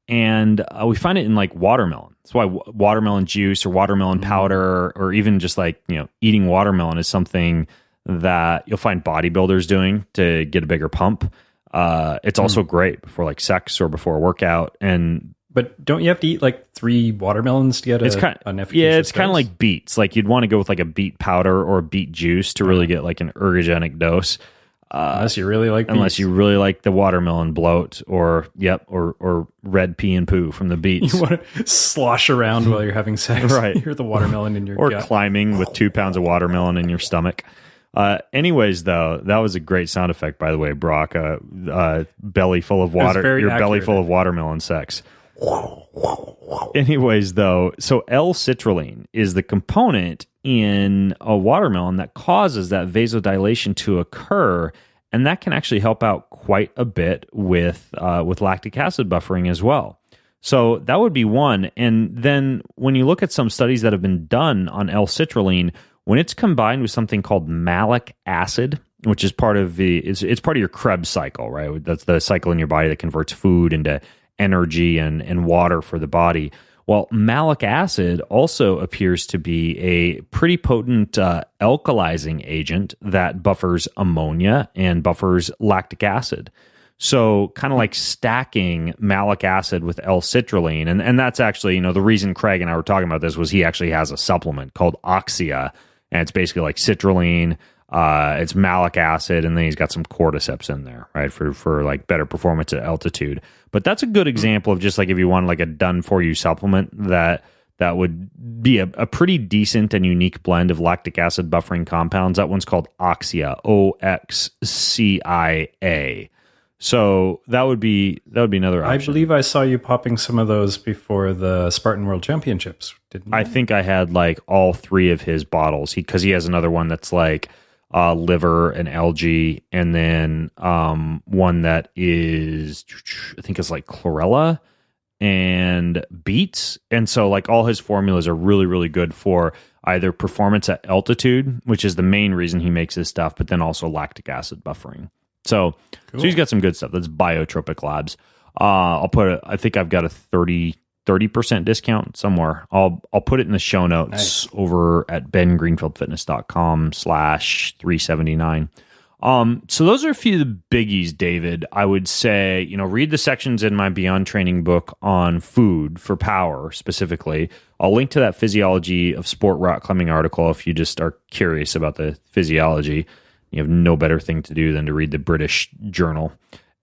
and we find it in like watermelon. That's why watermelon juice or watermelon powder, or even just like, eating watermelon is something that you'll find bodybuilders doing to get a bigger pump. It's also great before like sex or before a workout. But don't you have to eat like 3 watermelons to get an efficacious it's kind of like beets. Like, you'd want to go with like a beet powder or a beet juice to really get like an ergogenic dose. Unless you really like the watermelon bloat or red pee and poo from the beets. You want to slosh around while you're having sex. Right. You're the watermelon in your or gut. climbing with 2 pounds of watermelon in your stomach. Anyways, though, that was a great sound effect, by the way, Brock. Belly full of water. Your belly full of watermelon sex. Anyways, though, so L-citrulline is the component in a watermelon that causes that vasodilation to occur, and that can actually help out quite a bit with lactic acid buffering as well. So that would be one. And then when you look at some studies that have been done on L-citrulline, when it's combined with something called malic acid, which is part of it's part of your Krebs cycle, right? That's the cycle in your body that converts food into energy and water for the body. Well, malic acid also appears to be a pretty potent alkalizing agent that buffers ammonia and buffers lactic acid. So kind of like stacking malic acid with L-citrulline. And that's actually, the reason Craig and I were talking about this was he actually has a supplement called Oxia, and it's basically like citrulline, it's malic acid, and then he's got some cordyceps in there, right, for like better performance at altitude. But that's a good example of just like if you want like a done-for-you supplement that would be a pretty decent and unique blend of lactic acid buffering compounds. That one's called Oxia, Oxcia. So that would be another option. I believe I saw you popping some of those before the Spartan World Championships, didn't you? I think I had like all 3 of his bottles because he has another one that's like liver and algae, and then one that is, I think it's like chlorella and beets. And so like all his formulas are really, really good for either performance at altitude, which is the main reason he makes this stuff, but then also lactic acid buffering. So he's got some good stuff. That's Biotropic Labs. I think I've got a 30% discount somewhere. I'll put it in the show notes over at bengreenfieldfitness.com/379. So those are a few of the biggies, David. I would say, read the sections in my Beyond Training book on food for power specifically. I'll link to that Physiology of Sport Rock Climbing article if you just are curious about the physiology. You have no better thing to do than to read the British Journal.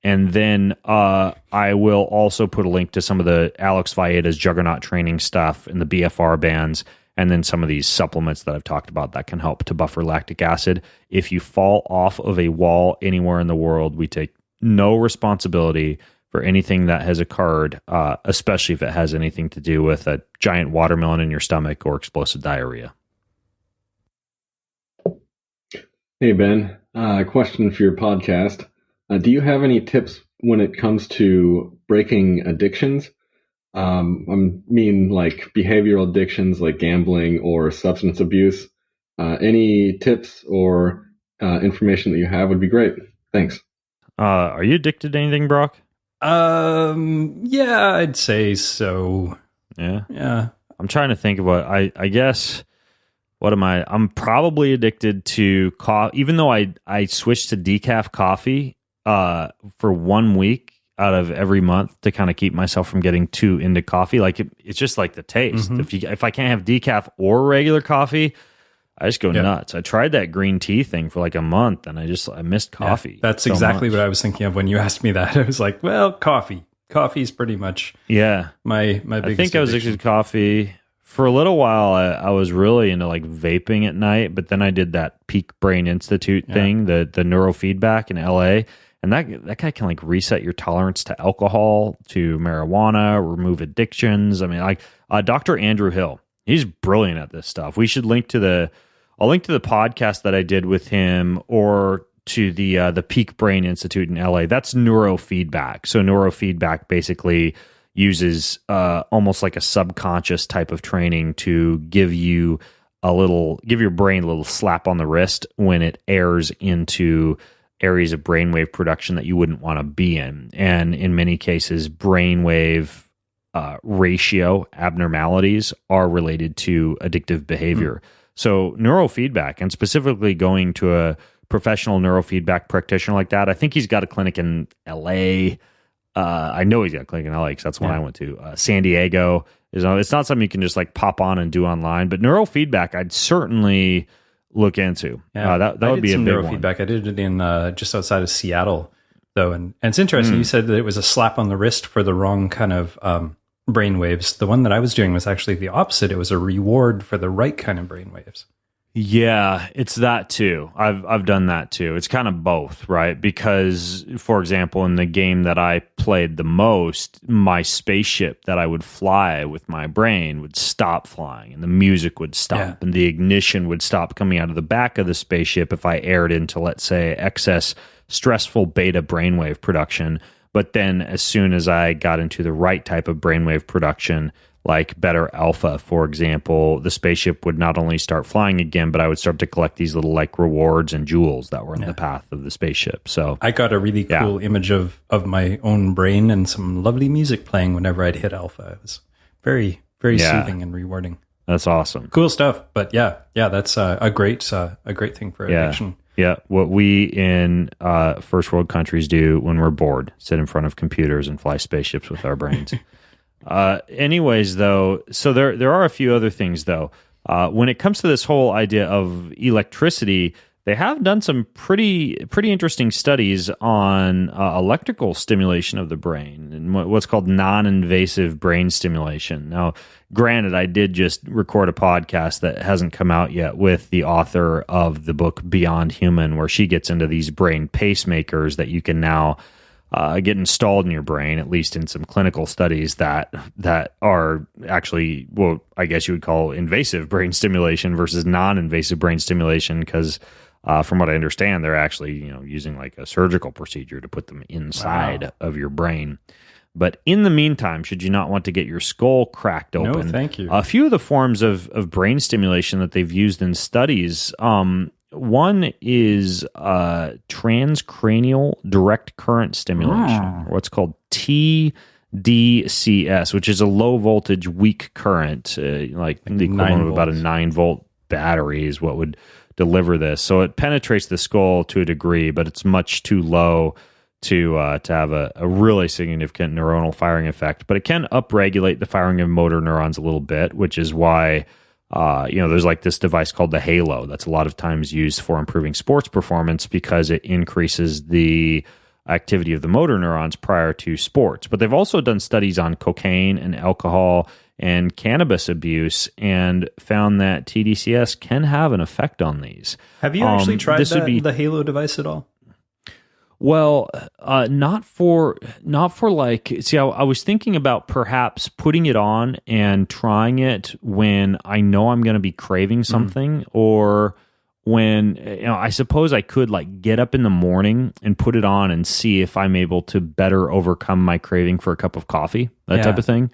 And then I will also put a link to some of the Alex Vaeda's Juggernaut training stuff and the BFR bands, and then some of these supplements that I've talked about that can help to buffer lactic acid. If you fall off of a wall anywhere in the world, we take no responsibility for anything that has occurred, especially if it has anything to do with a giant watermelon in your stomach or explosive diarrhea. Hey, Ben. Question for your podcast. Do you have any tips when it comes to breaking addictions? I mean, like behavioral addictions like gambling or substance abuse. Any tips or information that you have would be great. Thanks. Are you addicted to anything, Brock? Yeah, I'd say so. Yeah. I'm trying to think of what I guess. What am I? I'm probably addicted to coffee, even though I switched to decaf coffee for 1 week out of every month to kind of keep myself from getting too into coffee. Like it's just like the taste. Mm-hmm. If I can't have decaf or regular coffee, I just go nuts. I tried that green tea thing for like a month, and I missed coffee. Yeah, that's exactly what I was thinking of when you asked me that. I was like, well, coffee. Coffee's pretty much my biggest I think I was addicted to coffee. For a little while, I was really into like vaping at night, but then I did that Peak Brain Institute thing, the neurofeedback in LA, and that guy can like reset your tolerance to alcohol, to marijuana, remove addictions. I mean, like Dr. Andrew Hill, he's brilliant at this stuff. We should link to I'll link to the podcast that I did with him, or to the Peak Brain Institute in LA. That's neurofeedback. So neurofeedback basically uses almost like a subconscious type of training to give your brain a little slap on the wrist when it errs into areas of brainwave production that you wouldn't want to be in. And in many cases, brainwave ratio abnormalities are related to addictive behavior. So neurofeedback, and specifically going to a professional neurofeedback practitioner like that, I think he's got a clinic in LA. I know he's got a clinic in LA because that's one I went to. San Diego it's not something you can just like pop on and do online. But neurofeedback, I'd certainly look into. Yeah, that would be a big one. Neurofeedback. I did it in just outside of Seattle, though, and it's interesting. You said that it was a slap on the wrist for the wrong kind of brain waves. The one that I was doing was actually the opposite. It was a reward for the right kind of brain waves. Yeah, it's that too. I've done that too. It's kind of both, right? Because, for example, in the game that I played the most, my spaceship that I would fly with my brain would stop flying, and the music would stop, and the ignition would stop coming out of the back of the spaceship if I aired into, let's say, excess stressful beta brainwave production. But then as soon as I got into the right type of brainwave production, like better alpha, for example, the spaceship would not only start flying again, but I would start to collect these little like rewards and jewels that were in the path of the spaceship. So I got a really cool image of my own brain and some lovely music playing whenever I'd hit alpha. It was very, very soothing and rewarding. That's awesome. Cool stuff. But yeah, that's a great thing for addiction. Yeah, what we in first world countries do when we're bored, sit in front of computers and fly spaceships with our brains. Anyways, though, so there are a few other things, though. When it comes to this whole idea of electricity, they have done some pretty interesting studies on electrical stimulation of the brain and what's called non-invasive brain stimulation. Now, granted, I did just record a podcast that hasn't come out yet with the author of the book Beyond Human, where she gets into these brain pacemakers that you can now get installed in your brain, at least in some clinical studies that are actually, well, I guess you would call invasive brain stimulation versus non-invasive brain stimulation, because from what I understand, they're actually using like a surgical procedure to put them inside of your brain. But in the meantime, should you not want to get your skull cracked open, no, thank you. A few of the forms of brain stimulation that they've used in studies, one is transcranial direct current stimulation, or what's called TDCS, which is a low voltage weak current, like the equivalent of about a 9-volt battery is what would deliver this. So it penetrates the skull to a degree, but it's much too low to have a really significant neuronal firing effect. But it can upregulate the firing of motor neurons a little bit, which is why there's like this device called the Halo that's a lot of times used for improving sports performance, because it increases the activity of the motor neurons prior to sports. But they've also done studies on cocaine and alcohol and cannabis abuse and found that TDCS can have an effect on these. Have you actually tried the Halo device at all? Well, not for like, see, I was thinking about perhaps putting it on and trying it when I know I'm going to be craving something, or when, I suppose I could like get up in the morning and put it on and see if I'm able to better overcome my craving for a cup of coffee, that type of thing.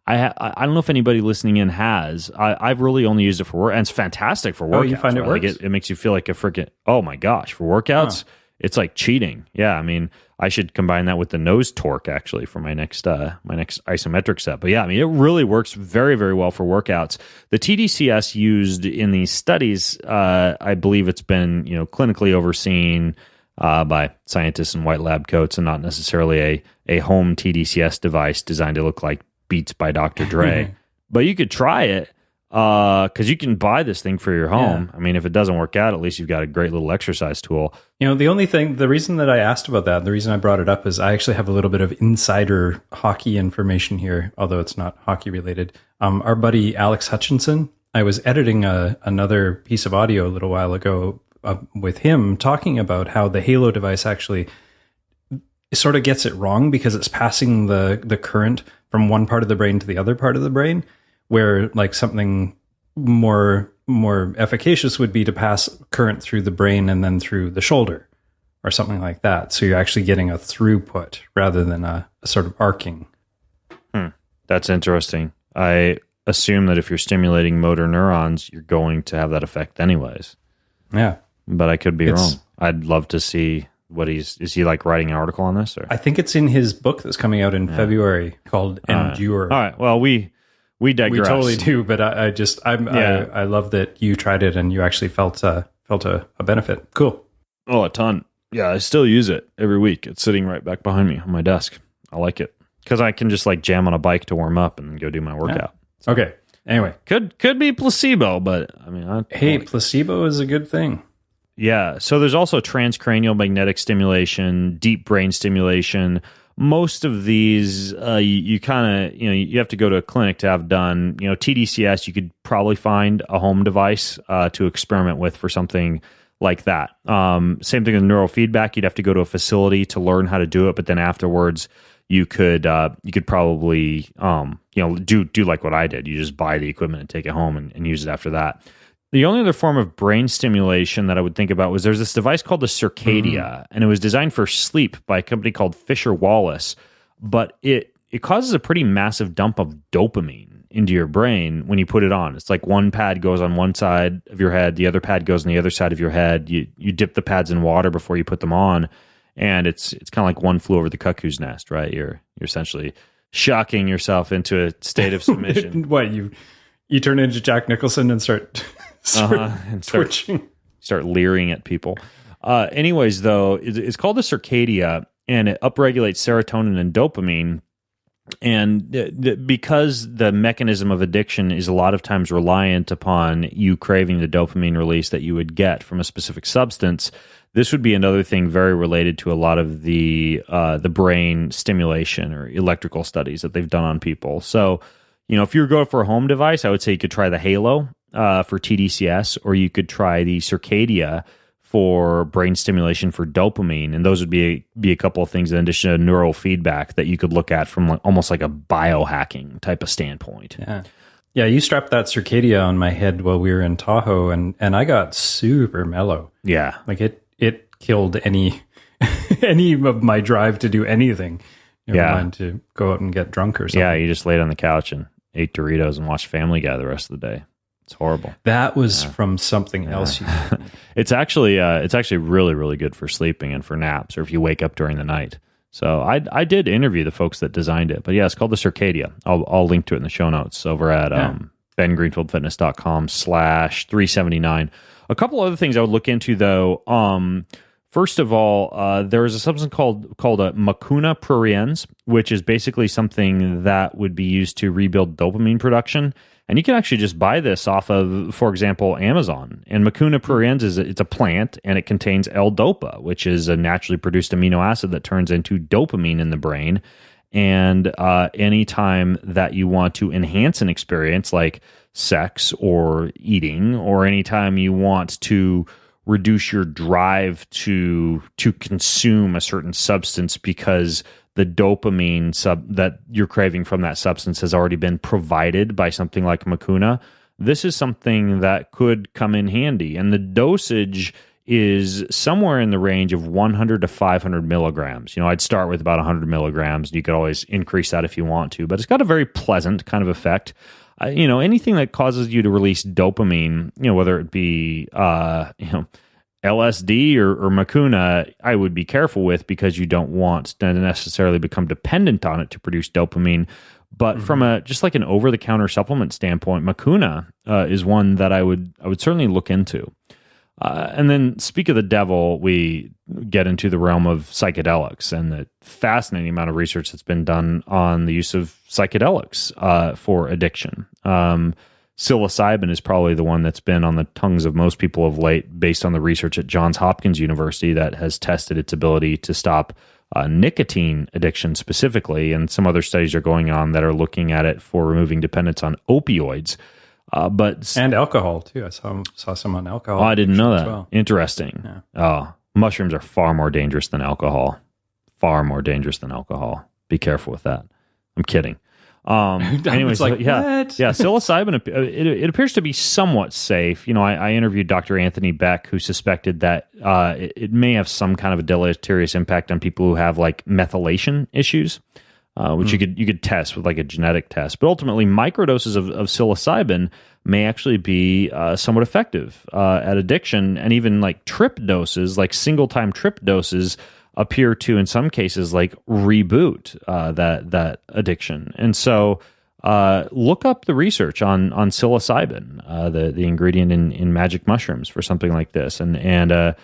I don't know if anybody listening in has. I've really only used it for work, and it's fantastic for workouts. Oh, you find it works? Like it makes you feel like a freaking, oh my gosh, for workouts. Huh. It's like cheating. Yeah, I mean, I should combine that with the nose torque actually for my next isometric set. But yeah, I mean, it really works very, very well for workouts. The TDCS used in these studies, I believe it's been clinically overseen by scientists in white lab coats, and not necessarily a home TDCS device designed to look like Beats by Dr. Dre. But you could try it. Because you can buy this thing for your home. Yeah. I mean, if it doesn't work out, at least you've got a great little exercise tool. The reason that I asked about that, the reason I brought it up is I actually have a little bit of insider hockey information here, although it's not hockey related. Our buddy Alex Hutchinson, I was editing another piece of audio a little while ago with him talking about how the Halo device actually sort of gets it wrong because it's passing the current from one part of the brain to the other part of the brain, where like something more efficacious would be to pass current through the brain and then through the shoulder or something like that. So you're actually getting a throughput rather than a sort of arcing. That's interesting. I assume that if you're stimulating motor neurons, you're going to have that effect anyways. Yeah. But I could be wrong. I'd love to see what is he like writing an article on this? Or? I think it's in his book that's coming out in February called Endure. All right. Well, we digress. We totally do, but I love that you tried it and you actually felt a benefit. Cool. Oh, a ton. Yeah, I still use it every week. It's sitting right back behind me on my desk. I like it because I can just like jam on a bike to warm up and go do my workout. Yeah. Okay. Anyway, could be placebo, but I mean, placebo is a good thing. Yeah. So there's also transcranial magnetic stimulation, deep brain stimulation. Most of these, you kind of, you have to go to a clinic to have done. TDCS, you could probably find a home device to experiment with for something like that. Same thing with neurofeedback. You'd have to go to a facility to learn how to do it, but then afterwards, you could probably do like what I did. You just buy the equipment and take it home and use it after that. The only other form of brain stimulation that I would think about was there's this device called the Circadia, and it was designed for sleep by a company called Fisher Wallace, but it causes a pretty massive dump of dopamine into your brain when you put it on. It's like one pad goes on one side of your head, the other pad goes on the other side of your head. You dip the pads in water before you put them on, and it's kind of like one flew over the cuckoo's nest, right? You're essentially shocking yourself into a state of submission. What, you turn into Jack Nicholson and start twitching, start leering at people. Anyways, though, it's called the Circadia, and it upregulates serotonin and dopamine. And because the mechanism of addiction is a lot of times reliant upon you craving the dopamine release that you would get from a specific substance, this would be another thing very related to a lot of the brain stimulation or electrical studies that they've done on people. So, if you were going for a home device, I would say you could try the Halo for TDCS, or you could try the Circadia for brain stimulation for dopamine, and those would be a couple of things in addition to neural feedback that you could look at from almost like a biohacking type of standpoint. Yeah. You strapped that Circadia on my head while we were in Tahoe, and I got super mellow. Yeah, like it killed any of my drive to do anything. Never mind to go out and get drunk or something. Yeah, you just laid on the couch and ate Doritos and watched Family Guy the rest of the day. It's horrible. That was from something else. It's actually really, really good for sleeping and for naps, or if you wake up during the night. So I did interview the folks that designed it, but yeah, it's called the Circadia. I'll link to it in the show notes over at bengreenfieldfitness.com/379. A couple other things I would look into though. First of all, there is a substance called a mucuna pruriens, which is basically something that would be used to rebuild dopamine production. And you can actually just buy this off of, for example, Amazon. And mucuna pruriens it's a plant, and it contains L-dopa, which is a naturally produced amino acid that turns into dopamine in the brain. And anytime that you want to enhance an experience like sex or eating, or anytime you want to reduce your drive to consume a certain substance because the dopamine that you're craving from that substance has already been provided by something like mucuna, this is something that could come in handy. And the dosage is somewhere in the range of 100 to 500 milligrams. I'd start with about 100 milligrams. You could always increase that if you want to, but it's got a very pleasant kind of effect. Anything that causes you to release dopamine, whether it be, LSD or mucuna, I would be careful with, because you don't want to necessarily become dependent on it to produce dopamine. But from just like an over-the-counter supplement standpoint, mucuna is one that I would certainly look into. And then, speak of the devil, we get into the realm of psychedelics and the fascinating amount of research that's been done on the use of psychedelics for addiction. Psilocybin is probably the one that's been on the tongues of most people of late, based on the research at Johns Hopkins University that has tested its ability to stop nicotine addiction specifically, and some other studies are going on that are looking at it for removing dependence on opioids. And alcohol too. I saw some on alcohol. Oh, I didn't know that. Well. Interesting. Yeah. Oh, mushrooms are far more dangerous than alcohol. Far more dangerous than alcohol. Be careful with that. I'm kidding. Anyways, what? Psilocybin, it appears to be somewhat safe. I interviewed Dr. Anthony Beck, who suspected that it may have some kind of a deleterious impact on people who have like methylation issues, which you could test with like a genetic test. But ultimately, microdoses of psilocybin may actually be somewhat effective at addiction, and even like trip doses, like single-time trip doses, appear to, in some cases, like reboot that addiction. And so look up the research on psilocybin, the ingredient in magic mushrooms, for something like this. And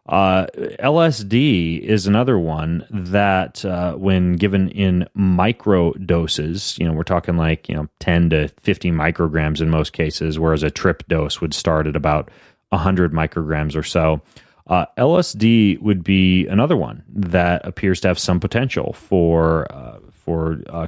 LSD is another one that, when given in micro doses, we're talking like 10 to 50 micrograms in most cases, whereas a trip dose would start at about 100 micrograms or so. LSD would be another one that appears to have some potential for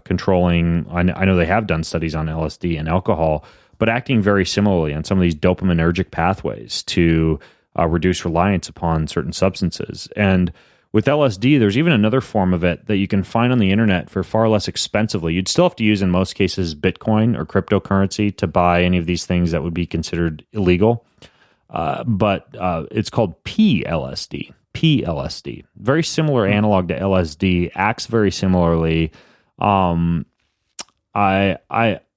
controlling. I know they have done studies on LSD and alcohol, but acting very similarly on some of these dopaminergic pathways to reduce reliance upon certain substances. And with LSD, there's even another form of it that you can find on the internet for far less expensively. You'd still have to use, in most cases, Bitcoin or cryptocurrency to buy any of these things that would be considered illegal. But it's called PLSD. PLSD. Very similar analog to LSD, acts very similarly. I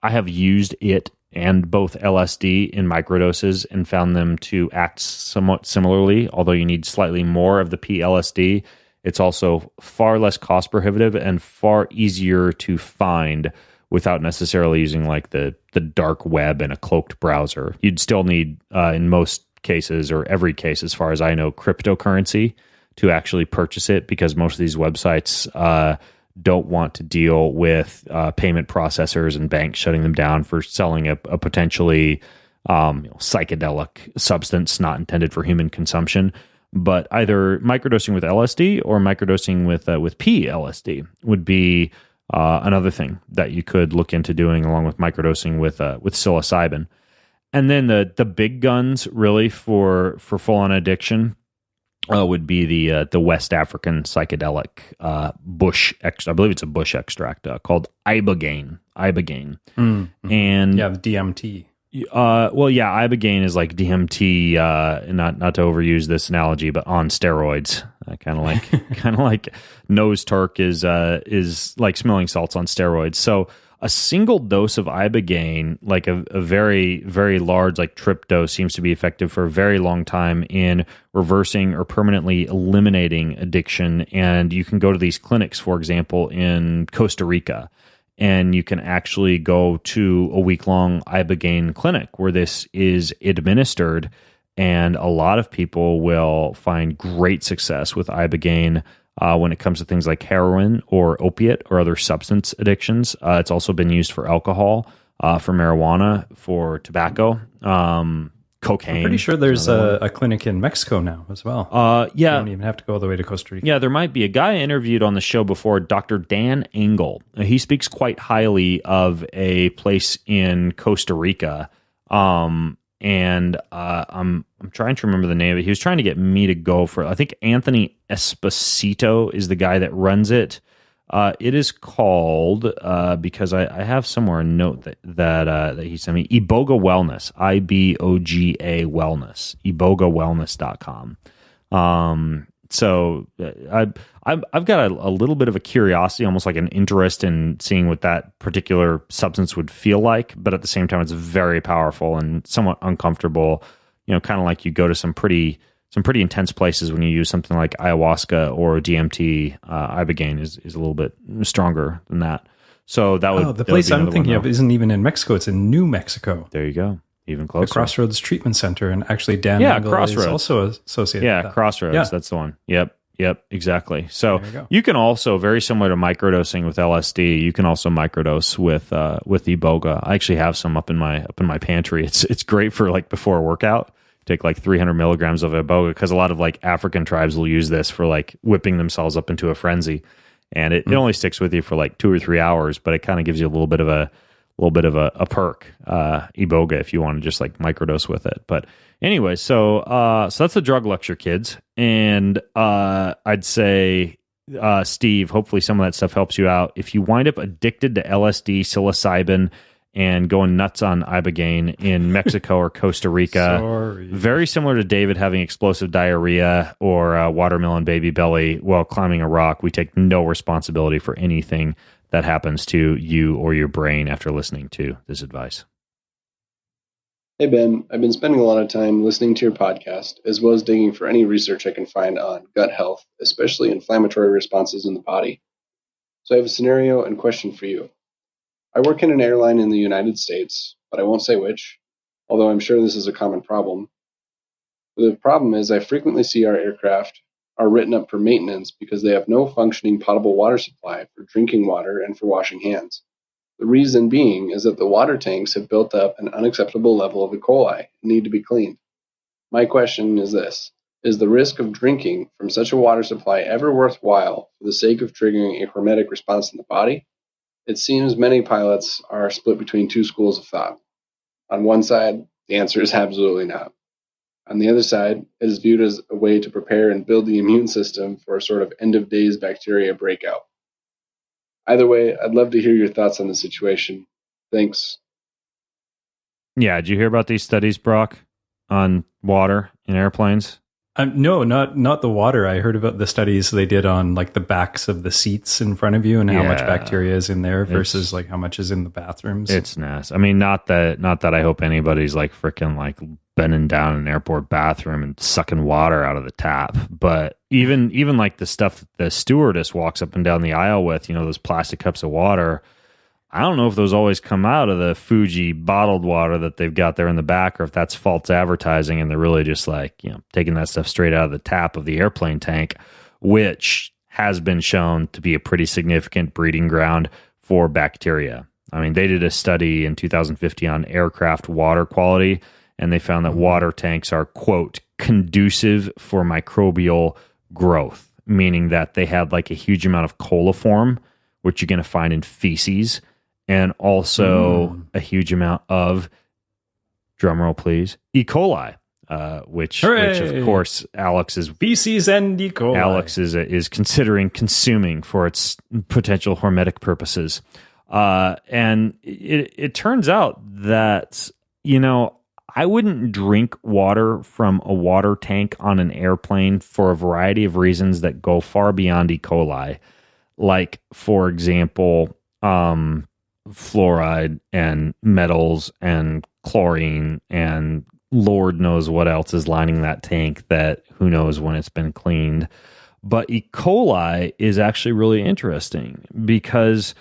have used it and both LSD in microdoses and found them to act somewhat similarly, although you need slightly more of the PLSD. It's also far less cost prohibitive and far easier to find without necessarily using like the dark web and a cloaked browser. You'd still need, in most cases, or every case as far as I know, cryptocurrency to actually purchase it, because most of these websites don't want to deal with payment processors and banks shutting them down for selling a potentially psychedelic substance not intended for human consumption. But either microdosing with LSD or microdosing with PLSD would be another thing that you could look into doing, along with microdosing with psilocybin. And then the big guns really for full-on addiction would be the West African psychedelic bush extract. I believe it's a bush extract called ibogaine. Mm-hmm. And the DMT. Ibogaine is like DMT. Not to overuse this analogy, but on steroids. Kind of like nose turk is like smelling salts on steroids. So a single dose of ibogaine, like a very, very large like trip dose, seems to be effective for a very long time in reversing or permanently eliminating addiction. And you can go to these clinics, for example, in Costa Rica, and you can actually go to a week-long ibogaine clinic where this is administered. And a lot of people will find great success with ibogaine when it comes to things like heroin or opiate or other substance addictions. It's also been used for alcohol, for marijuana, for tobacco, cocaine. I'm pretty sure there's a clinic in Mexico now as well. You don't even have to go all the way to Costa Rica. Yeah, there might be. A guy I interviewed on the show before, Dr. Dan Engel. He speaks quite highly of a place in Costa Rica. And I'm trying to remember the name of it. He was trying to get me to go for it. I think Anthony Esposito is the guy that runs it. It is called, because I have somewhere a note that he sent me, Iboga Wellness, IBOGA Wellness, ibogawellness.com. So I've got a little bit of a curiosity, almost like an interest in seeing what that particular substance would feel like, but at the same time, it's very powerful and somewhat uncomfortable. Kind of like you go to some pretty intense places when you use something like ayahuasca or DMT. Ibogaine is a little bit stronger than that. So that would the place I'm thinking of isn't even in Mexico; it's in New Mexico. There you go. Even closer. The Crossroads Treatment Center, and actually Dan Engel Crossroads. is also associated with that. Crossroads, yeah. That's the one. Yep, exactly. So you can also, very similar to microdosing with LSD, you can also microdose with Iboga. I actually have some up in my pantry. It's great for like before a workout. Take like 300 milligrams of Iboga, because a lot of like African tribes will use this for like whipping themselves up into a frenzy, and it only sticks with you for like 2 or 3 hours, but it kind of gives you a little bit of a perk, Iboga, if you want to just like microdose with it. But anyway, so that's the drug lecture, kids. And I'd say, Steve, hopefully some of that stuff helps you out. If you wind up addicted to LSD, psilocybin, and going nuts on ibogaine in Mexico or Costa Rica, very similar to David having explosive diarrhea or watermelon baby belly while climbing a rock, we take no responsibility for anything that happens to you or your brain after listening to this advice. Hey, Ben. I've been spending a lot of time listening to your podcast, as well as digging for any research I can find on gut health, especially inflammatory responses in the body. So I have a scenario and question for you. I work in an airline in the United States, but I won't say which, although I'm sure this is a common problem. The problem is I frequently see our aircraft are written up for maintenance because they have no functioning potable water supply for drinking water and for washing hands. The reason being is that the water tanks have built up an unacceptable level of E. coli and need to be cleaned. My question is this: is the risk of drinking from such a water supply ever worthwhile for the sake of triggering a hormetic response in the body? It seems many pilots are split between two schools of thought. On one side, the answer is absolutely not. On the other side, it is viewed as a way to prepare and build the immune system for a sort of end-of-days bacteria breakout. Either way, I'd love to hear your thoughts on the situation. Thanks. Yeah, did you hear about these studies, Brock, on water in airplanes? No, not the water. I heard about the studies they did on like the backs of the seats in front of you and how much bacteria is in there versus like how much is in the bathrooms. It's nasty. I mean, not that I hope anybody's like freaking like bending down in an airport bathroom and sucking water out of the tap. But even like the stuff that the stewardess walks up and down the aisle with, those plastic cups of water, I don't know if those always come out of the Fuji bottled water that they've got there in the back, or if that's false advertising and they're really just like, taking that stuff straight out of the tap of the airplane tank, which has been shown to be a pretty significant breeding ground for bacteria. I mean, they did a study in 2015 on aircraft water quality, and they found that water tanks are, quote, conducive for microbial growth, meaning that they had like a huge amount of coliform, which you're going to find in feces, and also a huge amount of, drumroll please, E. coli, which of course Alex is feces and E. coli. Alex is considering consuming for its potential hormetic purposes, and it turns out that I wouldn't drink water from a water tank on an airplane for a variety of reasons that go far beyond E. coli. Like, for example, fluoride and metals and chlorine and Lord knows what else is lining that tank that who knows when it's been cleaned. But E. coli is actually really interesting because,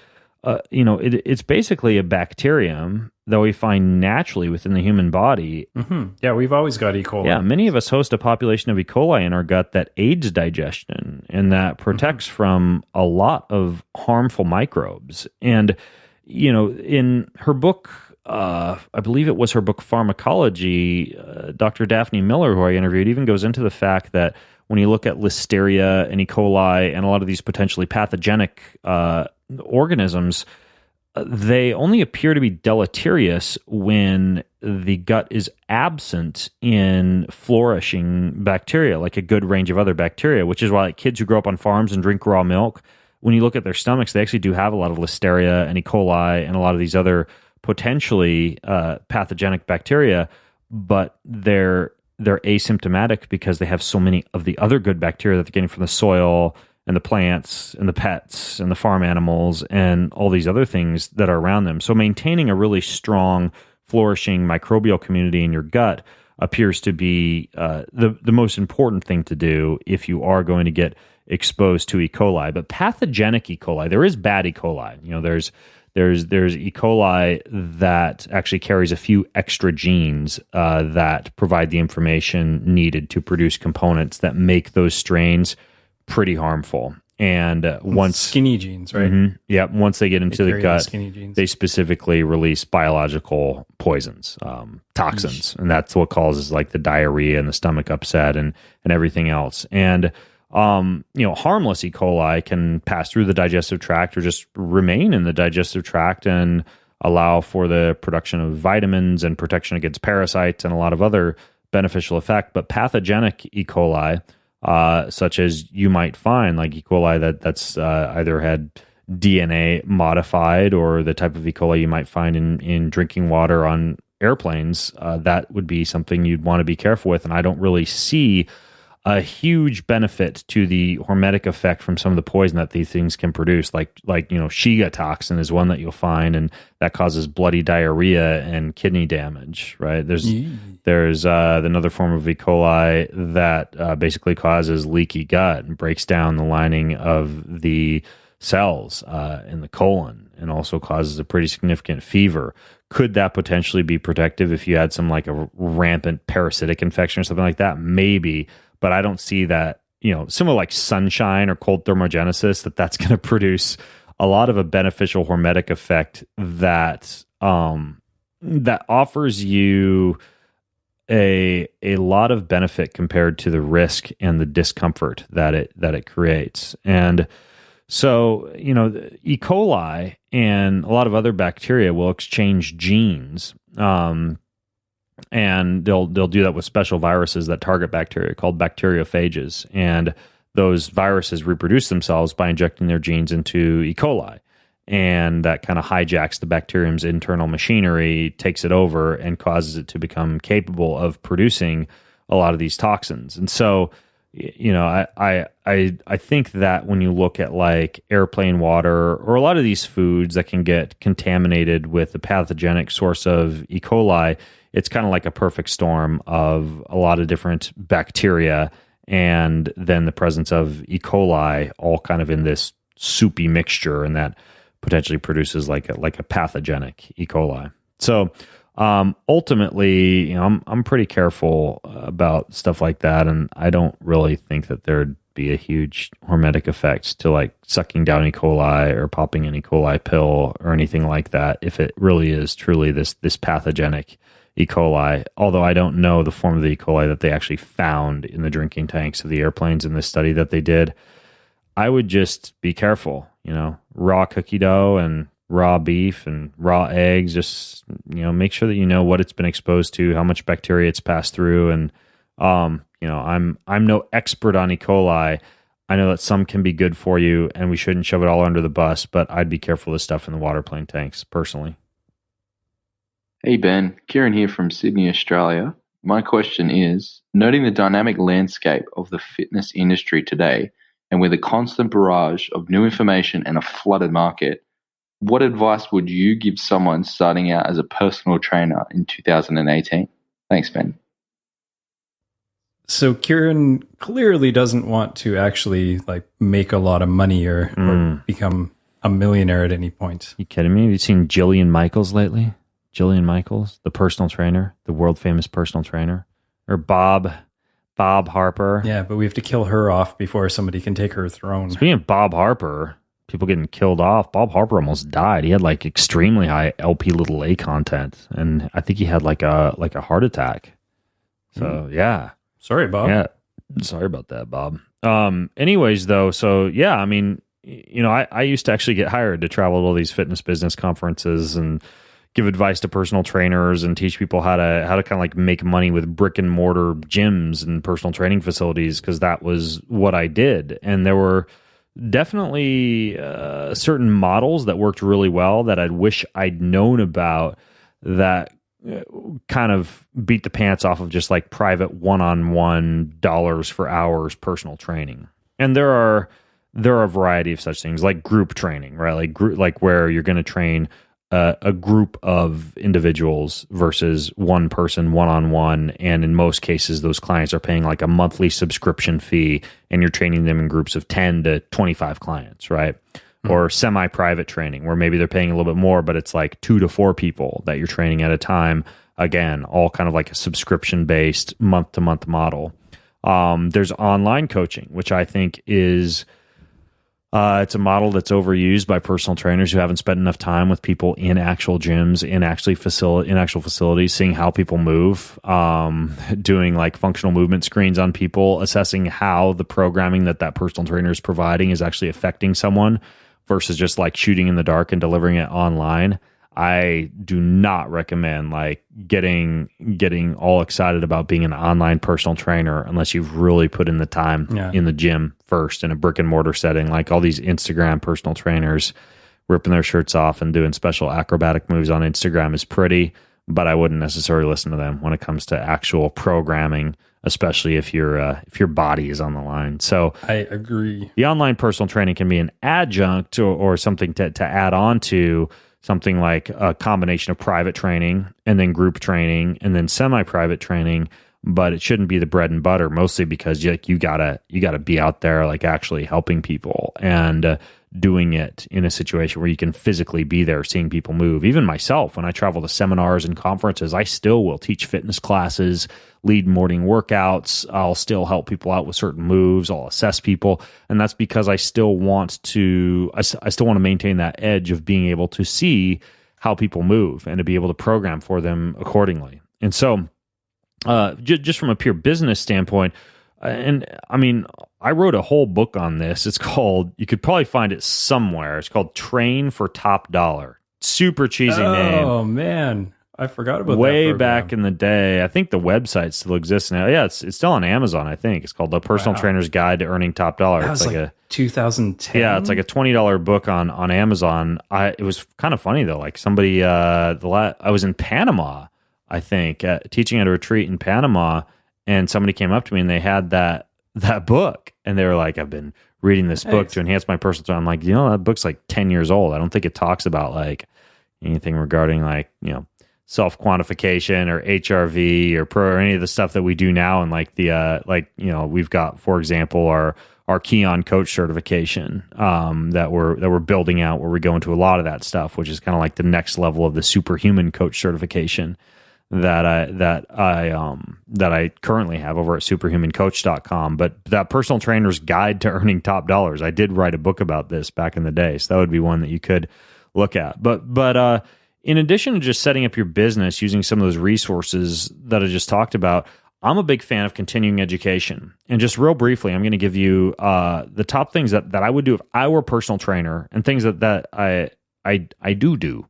it's basically a bacterium that we find naturally within the human body. Mm-hmm. Yeah, we've always got E. coli. Yeah, many of us host a population of E. coli in our gut that aids digestion and that protects from a lot of harmful microbes. And, in her book, I believe it was her book Pharmacology, Dr. Daphne Miller, who I interviewed, even goes into the fact that when you look at Listeria and E. coli and a lot of these potentially pathogenic organisms, they only appear to be deleterious when the gut is absent in flourishing bacteria, like a good range of other bacteria, which is why like, kids who grow up on farms and drink raw milk, when you look at their stomachs, they actually do have a lot of Listeria and E. coli and a lot of these other potentially pathogenic bacteria, but they're asymptomatic because they have so many of the other good bacteria that they're getting from the soil and the plants and the pets and the farm animals and all these other things that are around them. So maintaining a really strong, flourishing microbial community in your gut appears to be the most important thing to do if you are going to get exposed to E. coli. But pathogenic E. coli, there is bad E. coli. There's E. coli that actually carries a few extra genes that provide the information needed to produce components that make those strains pretty harmful. And once skinny genes, right? Once they get into the gut, the they specifically release biological poisons, toxins, and that's what causes like the diarrhea and the stomach upset and everything else. And harmless E. coli can pass through the digestive tract or just remain in the digestive tract and allow for the production of vitamins and protection against parasites and a lot of other beneficial effect. But pathogenic E. coli, such as you might find, like E. coli that's either had DNA modified or the type of E. coli you might find in drinking water on airplanes, that would be something you'd want to be careful with. And I don't really see a huge benefit to the hormetic effect from some of the poison that these things can produce. Like Shiga toxin is one that you'll find, and that causes bloody diarrhea and kidney damage, right? There's another form of E. coli that basically causes leaky gut and breaks down the lining of the cells in the colon and also causes a pretty significant fever. could that potentially be protective if you had some like a rampant parasitic infection or something like that? Maybe, but I don't see that, similar like sunshine or cold thermogenesis, that's going to produce a lot of a beneficial hormetic effect that offers you a lot of benefit compared to the risk and the discomfort that it creates. And so, E. coli and a lot of other bacteria will exchange genes, and they'll do that with special viruses that target bacteria called bacteriophages. And those viruses reproduce themselves by injecting their genes into E. coli. And that kind of hijacks the bacterium's internal machinery, takes it over, and causes it to become capable of producing a lot of these toxins. And so, I think that when you look at like airplane water or a lot of these foods that can get contaminated with the pathogenic source of E. coli, it's kind of like a perfect storm of a lot of different bacteria and then the presence of E. coli all kind of in this soupy mixture, and that potentially produces like a pathogenic E. coli. So ultimately, I'm pretty careful about stuff like that, and I don't really think that there'd be a huge hormetic effect to like sucking down E. coli or popping an E. coli pill or anything like that if it really is truly this pathogenic E. coli. Although I don't know the form of the E. coli that they actually found in the drinking tanks of the airplanes in this study that they did. I would just be careful, raw cookie dough and raw beef and raw eggs. Just, make sure that you know what it's been exposed to, how much bacteria it's passed through. And, I'm no expert on E. coli. I know that some can be good for you and we shouldn't shove it all under the bus, but I'd be careful of stuff in the water plane tanks personally. Hey Ben, Kieran here from Sydney, Australia. My question is, noting the dynamic landscape of the fitness industry today, and with a constant barrage of new information and a flooded market, what advice would you give someone starting out as a personal trainer in 2018? Thanks, Ben. So Kieran clearly doesn't want to actually like make a lot of money or become a millionaire at any point. You kidding me? Have you seen Jillian Michaels lately? Jillian Michaels, the personal trainer, the world famous personal trainer, or Bob Harper. Yeah, but we have to kill her off before somebody can take her throne. Speaking of Bob Harper, people getting killed off, Bob Harper almost died. He had like extremely high LP(a) content, and I think he had like a heart attack. So yeah, sorry, Bob. Yeah, sorry about that, Bob. Anyways, though, so yeah, I mean, I used to actually get hired to travel to all these fitness business conferences and give advice to personal trainers and teach people how to kind of like make money with brick and mortar gyms and personal training facilities, because that was what I did. And there were definitely certain models that worked really well that I'd wish I'd known about that kind of beat the pants off of just like private one-on-one dollars for hours personal training. And there are a variety of such things like group training, right? Like where you're going to train a group of individuals versus one person one-on-one, and in most cases those clients are paying like a monthly subscription fee and you're training them in groups of 10 to 25 clients, right? Or semi-private training where maybe they're paying a little bit more, but it's like 2 to 4 people that you're training at a time. Again, all kind of like a subscription-based month-to-month model. There's online coaching, which I think is it's a model that's overused by personal trainers who haven't spent enough time with people in actual gyms, in actual facilities, seeing how people move, doing like functional movement screens on people, assessing how the programming that personal trainer is providing is actually affecting someone versus just like shooting in the dark and delivering it online. I do not recommend like getting all excited about being an online personal trainer unless you've really put in the time in the gym first in a brick and mortar setting. Like all these Instagram personal trainers ripping their shirts off and doing special acrobatic moves on Instagram is pretty, but I wouldn't necessarily listen to them when it comes to actual programming, especially if your body is on the line. So I agree. The online personal training can be an adjunct or something to add on to something like a combination of private training and then group training and then semi-private training. but it shouldn't be the bread and butter, mostly because you gotta be out there like actually helping people and doing it in a situation where you can physically be there seeing people move. Even myself, when I travel to seminars and conferences, I still will teach fitness classes, lead morning workouts. I'll still help people out with certain moves. I'll assess people. And that's because I still want to maintain that edge of being able to see how people move and to be able to program for them accordingly. And so just from a pure business standpoint, and I mean, I wrote a whole book on this. It's called, you could probably find it somewhere. It's called Train for Top Dollar. Super cheesy name. Oh, man. I forgot about that Way program. back in the day. I think the website still exists now. Yeah, it's still on Amazon, I think. It's called The Personal Trainer's Guide to Earning Top Dollar. That it's was like 2010. Yeah, it's like a $20 book on Amazon. It was kind of funny though. Like somebody, I was in Panama, I think, teaching at a retreat in Panama, and somebody came up to me and they had that book, and they were like, "I've been reading this book to enhance my personal." I'm like, that book's like 10 years old. I don't think it talks about like anything regarding like self-quantification or HRV or pro or any of the stuff that we do now. And like the we've got, for example, our Keon coach certification that we're building out, where we go into a lot of that stuff, which is kind of like the next level of the superhuman coach certification that I currently have over at superhumancoach.com. But that Personal Trainer's Guide to Earning Top Dollars, I did write a book about this back in the day, so that would be one that you could look at. But in addition to just setting up your business using some of those resources that I just talked about, I'm a big fan of continuing education. And just real briefly, I'm going to give you the top things that I would do if I were a personal trainer, and things that I do.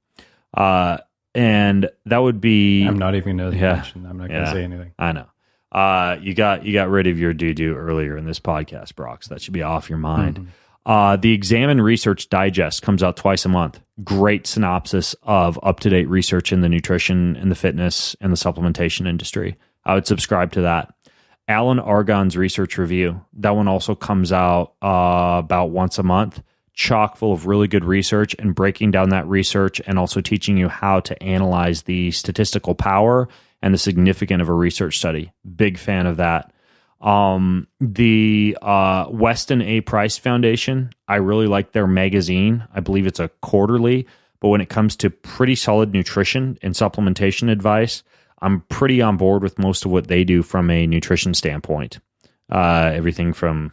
And that would be... I'm not even going to mention. I'm not going to say anything. I know. You got rid of your do earlier in this podcast, Brock, so that should be off your mind. Mm-hmm. The Examine Research Digest comes out twice a month. Great synopsis of up-to-date research in the nutrition and the fitness and the supplementation industry. I would subscribe to that. Alan Argonne's Research Review. That one also comes out about once a month. Chock full of really good research and breaking down that research, and also teaching you how to analyze the statistical power and the significance of a research study. Big fan of that. The Weston A. Price Foundation, I really like their magazine. I believe it's a quarterly, but when it comes to pretty solid nutrition and supplementation advice, I'm pretty on board with most of what they do from a nutrition standpoint. Everything from,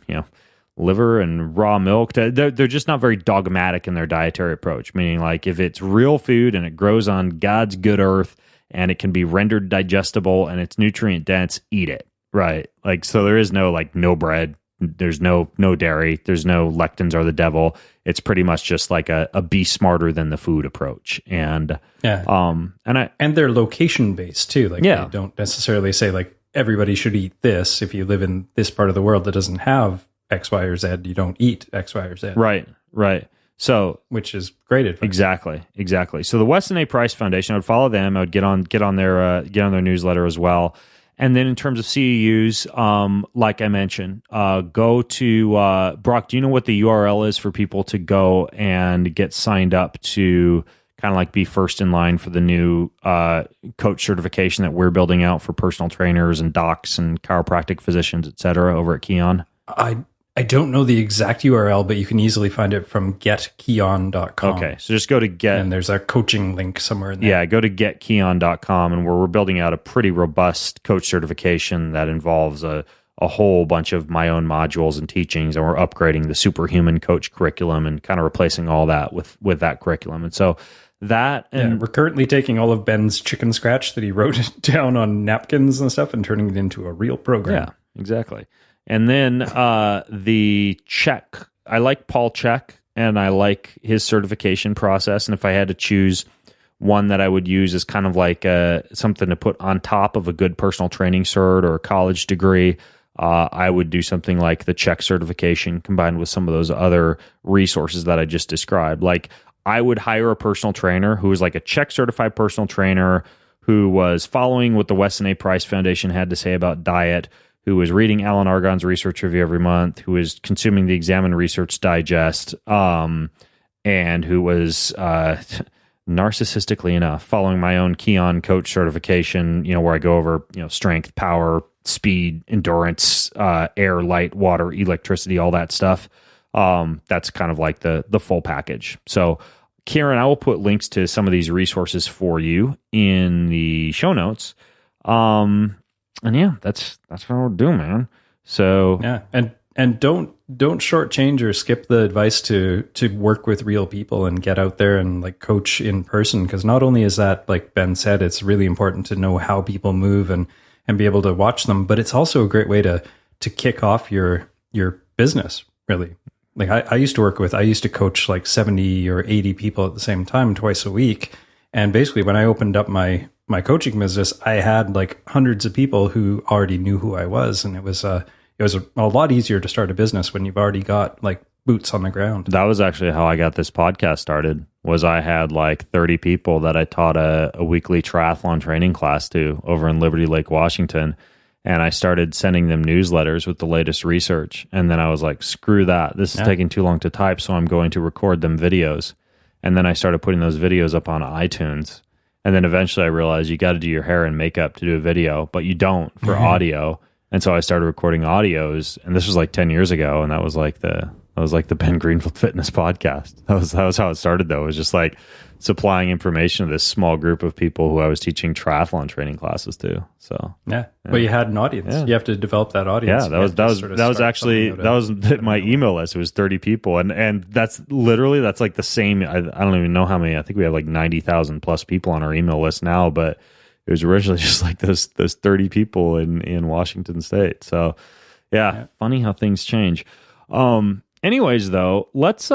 liver and raw milk. They're just not very dogmatic in their dietary approach, meaning like if it's real food and it grows on God's good earth and it can be rendered digestible and it's nutrient dense, eat it, right? Like, so there is no like no bread, there's no dairy, there's no lectins are the devil. It's pretty much just like a be smarter than the food approach. And and they're location based too. Like they don't necessarily say like everybody should eat this. If you live in this part of the world that doesn't have X, Y, or Z, you don't eat X, Y, or Z. Right. So, which is great advice. Exactly. So the Weston A. Price Foundation, I would follow them. I would get on their newsletter as well. And then in terms of CEUs, like I mentioned, go to Brock. Do you know what the URL is for people to go and get signed up to kind of like be first in line for the new coach certification that we're building out for personal trainers and docs and chiropractic physicians, et cetera, over at Keon? I don't know the exact URL, but you can easily find it from getkeon.com. Okay, so just go to get... And there's a coaching link somewhere in there. Yeah, go to getkeon.com, and we're building out a pretty robust coach certification that involves a whole bunch of my own modules and teachings, and we're upgrading the superhuman coach curriculum and kind of replacing all that with that curriculum. And so that... And we're currently taking all of Ben's chicken scratch that he wrote down on napkins and stuff and turning it into a real program. Yeah, exactly. And then the Check. I like Paul Check, and I like his certification process. And if I had to choose one that I would use as kind of like something to put on top of a good personal training cert or a college degree, I would do something like the Check certification combined with some of those other resources that I just described. Like I would hire a personal trainer who was like a Check certified personal trainer who was following what the Weston A. Price Foundation had to say about diet, who was reading Alan Argonne's research review every month, who was consuming the Examine Research Digest, and who was narcissistically enough following my own Keon coach certification, where I go over, strength, power, speed, endurance, air, light, water, electricity, all that stuff. That's kind of like the full package. So Kieran, I will put links to some of these resources for you in the show notes. And yeah, that's what we'll do, man. So yeah, and don't shortchange or skip the advice to work with real people and get out there and like coach in person, because not only is that, like Ben said, it's really important to know how people move and be able to watch them, but it's also a great way to kick off your business, really. Like I used to coach like 70 or 80 people at the same time twice a week. And basically when I opened up my coaching business, I had like hundreds of people who already knew who I was. And it was a lot easier to start a business when you've already got like boots on the ground. That was actually how I got this podcast started. Was I had like 30 people that I taught a weekly triathlon training class to over in Liberty Lake, Washington. And I started sending them newsletters with the latest research. And then I was like, screw that. This is taking too long to type, so I'm going to record them videos. And then I started putting those videos up on iTunes. And then eventually I realized you got to do your hair and makeup to do a video, but you don't for audio. And so I started recording audios. And this was like 10 years ago. And that was like the Ben Greenfield Fitness podcast. That was how it started, though. It was just like supplying information to this small group of people who I was teaching triathlon training classes to. So yeah. But you had an audience. Yeah. You have to develop that audience. Yeah, that was my email list. It was 30 people, and that's like the same. I don't even know how many. I think we have like 90,000 plus people on our email list now, but it was originally just like those 30 people in Washington State. So yeah, funny how things change. Anyways, though, let's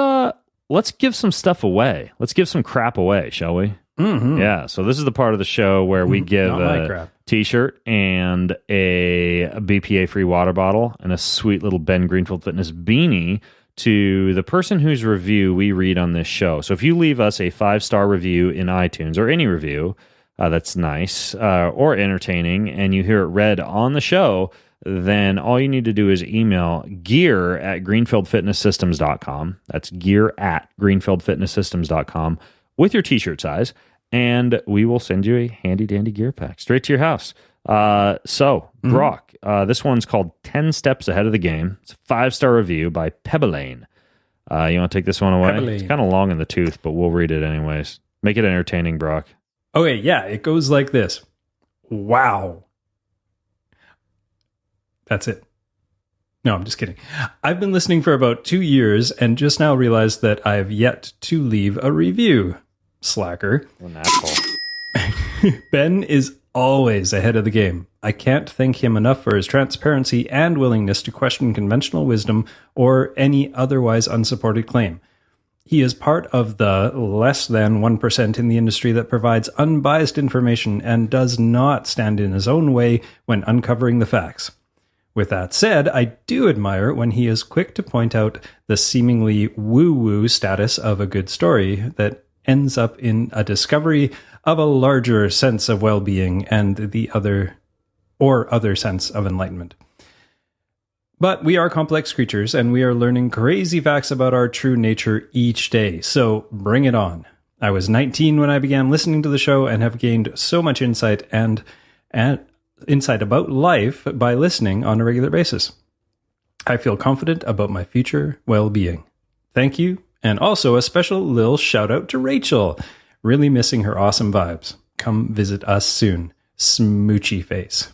give some stuff away. Let's give some crap away, shall we? Mm-hmm. Yeah. So this is the part of the show where we give a T-shirt and a BPA-free water bottle and a sweet little Ben Greenfield Fitness beanie to the person whose review we read on this show. So if you leave us a 5-star review in iTunes, or any review that's nice or entertaining, and you hear it read on the show, then all you need to do is email gear@greenfieldfitnesssystems.com. That's gear@greenfieldfitnesssystems.com with your t-shirt size, and we will send you a handy-dandy gear pack straight to your house. Brock, this one's called 10 Steps Ahead of the Game. It's a 5-star review by Pebbelane. You want to take this one away? Pebbelane. It's kind of long in the tooth, but we'll read it anyways. Make it entertaining, Brock. Okay, yeah, it goes like this. Wow. That's it. No, I'm just kidding. I've been listening for about 2 years and just now realized that I have yet to leave a review. Slacker. An asshole. Ben is always ahead of the game. I can't thank him enough for his transparency and willingness to question conventional wisdom or any otherwise unsupported claim. He is part of the less than 1% in the industry that provides unbiased information and does not stand in his own way when uncovering the facts. With that said, I do admire when he is quick to point out the seemingly woo-woo status of a good story that ends up in a discovery of a larger sense of well-being and the other sense of enlightenment. But we are complex creatures, and we are learning crazy facts about our true nature each day, so bring it on. I was 19 when I began listening to the show and have gained so much insight and insight about life by listening on a regular basis. I feel confident about my future well-being. Thank you, and also a special little shout out to Rachel. Really missing her awesome vibes. Come visit us soon. Smoochy face.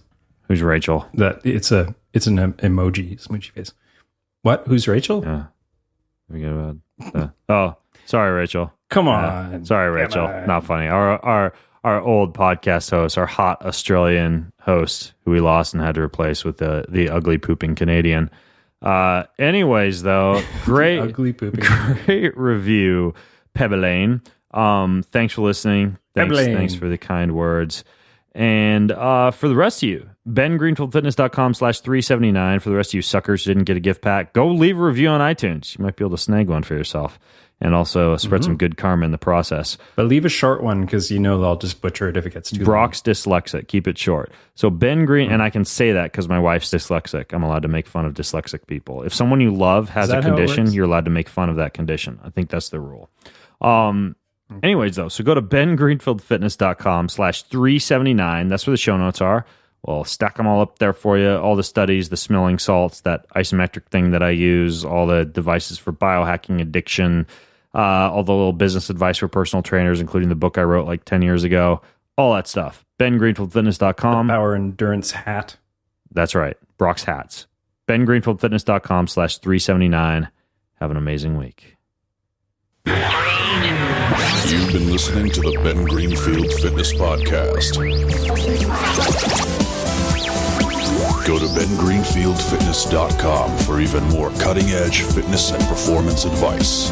Who's Rachel? It's an emoji, smoochy face. What? Who's Rachel? Yeah. Oh, sorry, Rachel. Come on. Sorry, Rachel. Not funny. Our old podcast host, our hot Australian host, who we lost and had to replace with the ugly pooping Canadian. Anyways, though, great, ugly pooping, great review, Pebbelane. Thanks for listening. Thanks for the kind words. And for the rest of you, bengreenfieldfitness.com/379. For the rest of you suckers who didn't get a gift pack, go leave a review on iTunes. You might be able to snag one for yourself. And also spread some good karma in the process. But leave a short one, because I'll just butcher it if it gets too Brock's long. Dyslexic. Keep it short. So Ben Green, and I can say that because my wife's dyslexic. I'm allowed to make fun of dyslexic people. If someone you love has a condition, you're allowed to make fun of that condition. I think that's the rule. Anyways, though, so go to bengreenfieldfitness.com/379. That's where the show notes are. We'll stack them all up there for you. All the studies, the smelling salts, that isometric thing that I use, all the devices for biohacking addiction, all the little business advice for personal trainers, including the book I wrote like 10 years ago, all that stuff. BenGreenfieldFitness.com. The Power Endurance hat. That's right. Brock's hats. BenGreenfieldFitness.com/379. Have an amazing week. You've been listening to the Ben Greenfield Fitness Podcast. Go to BenGreenfieldFitness.com for even more cutting-edge fitness and performance advice.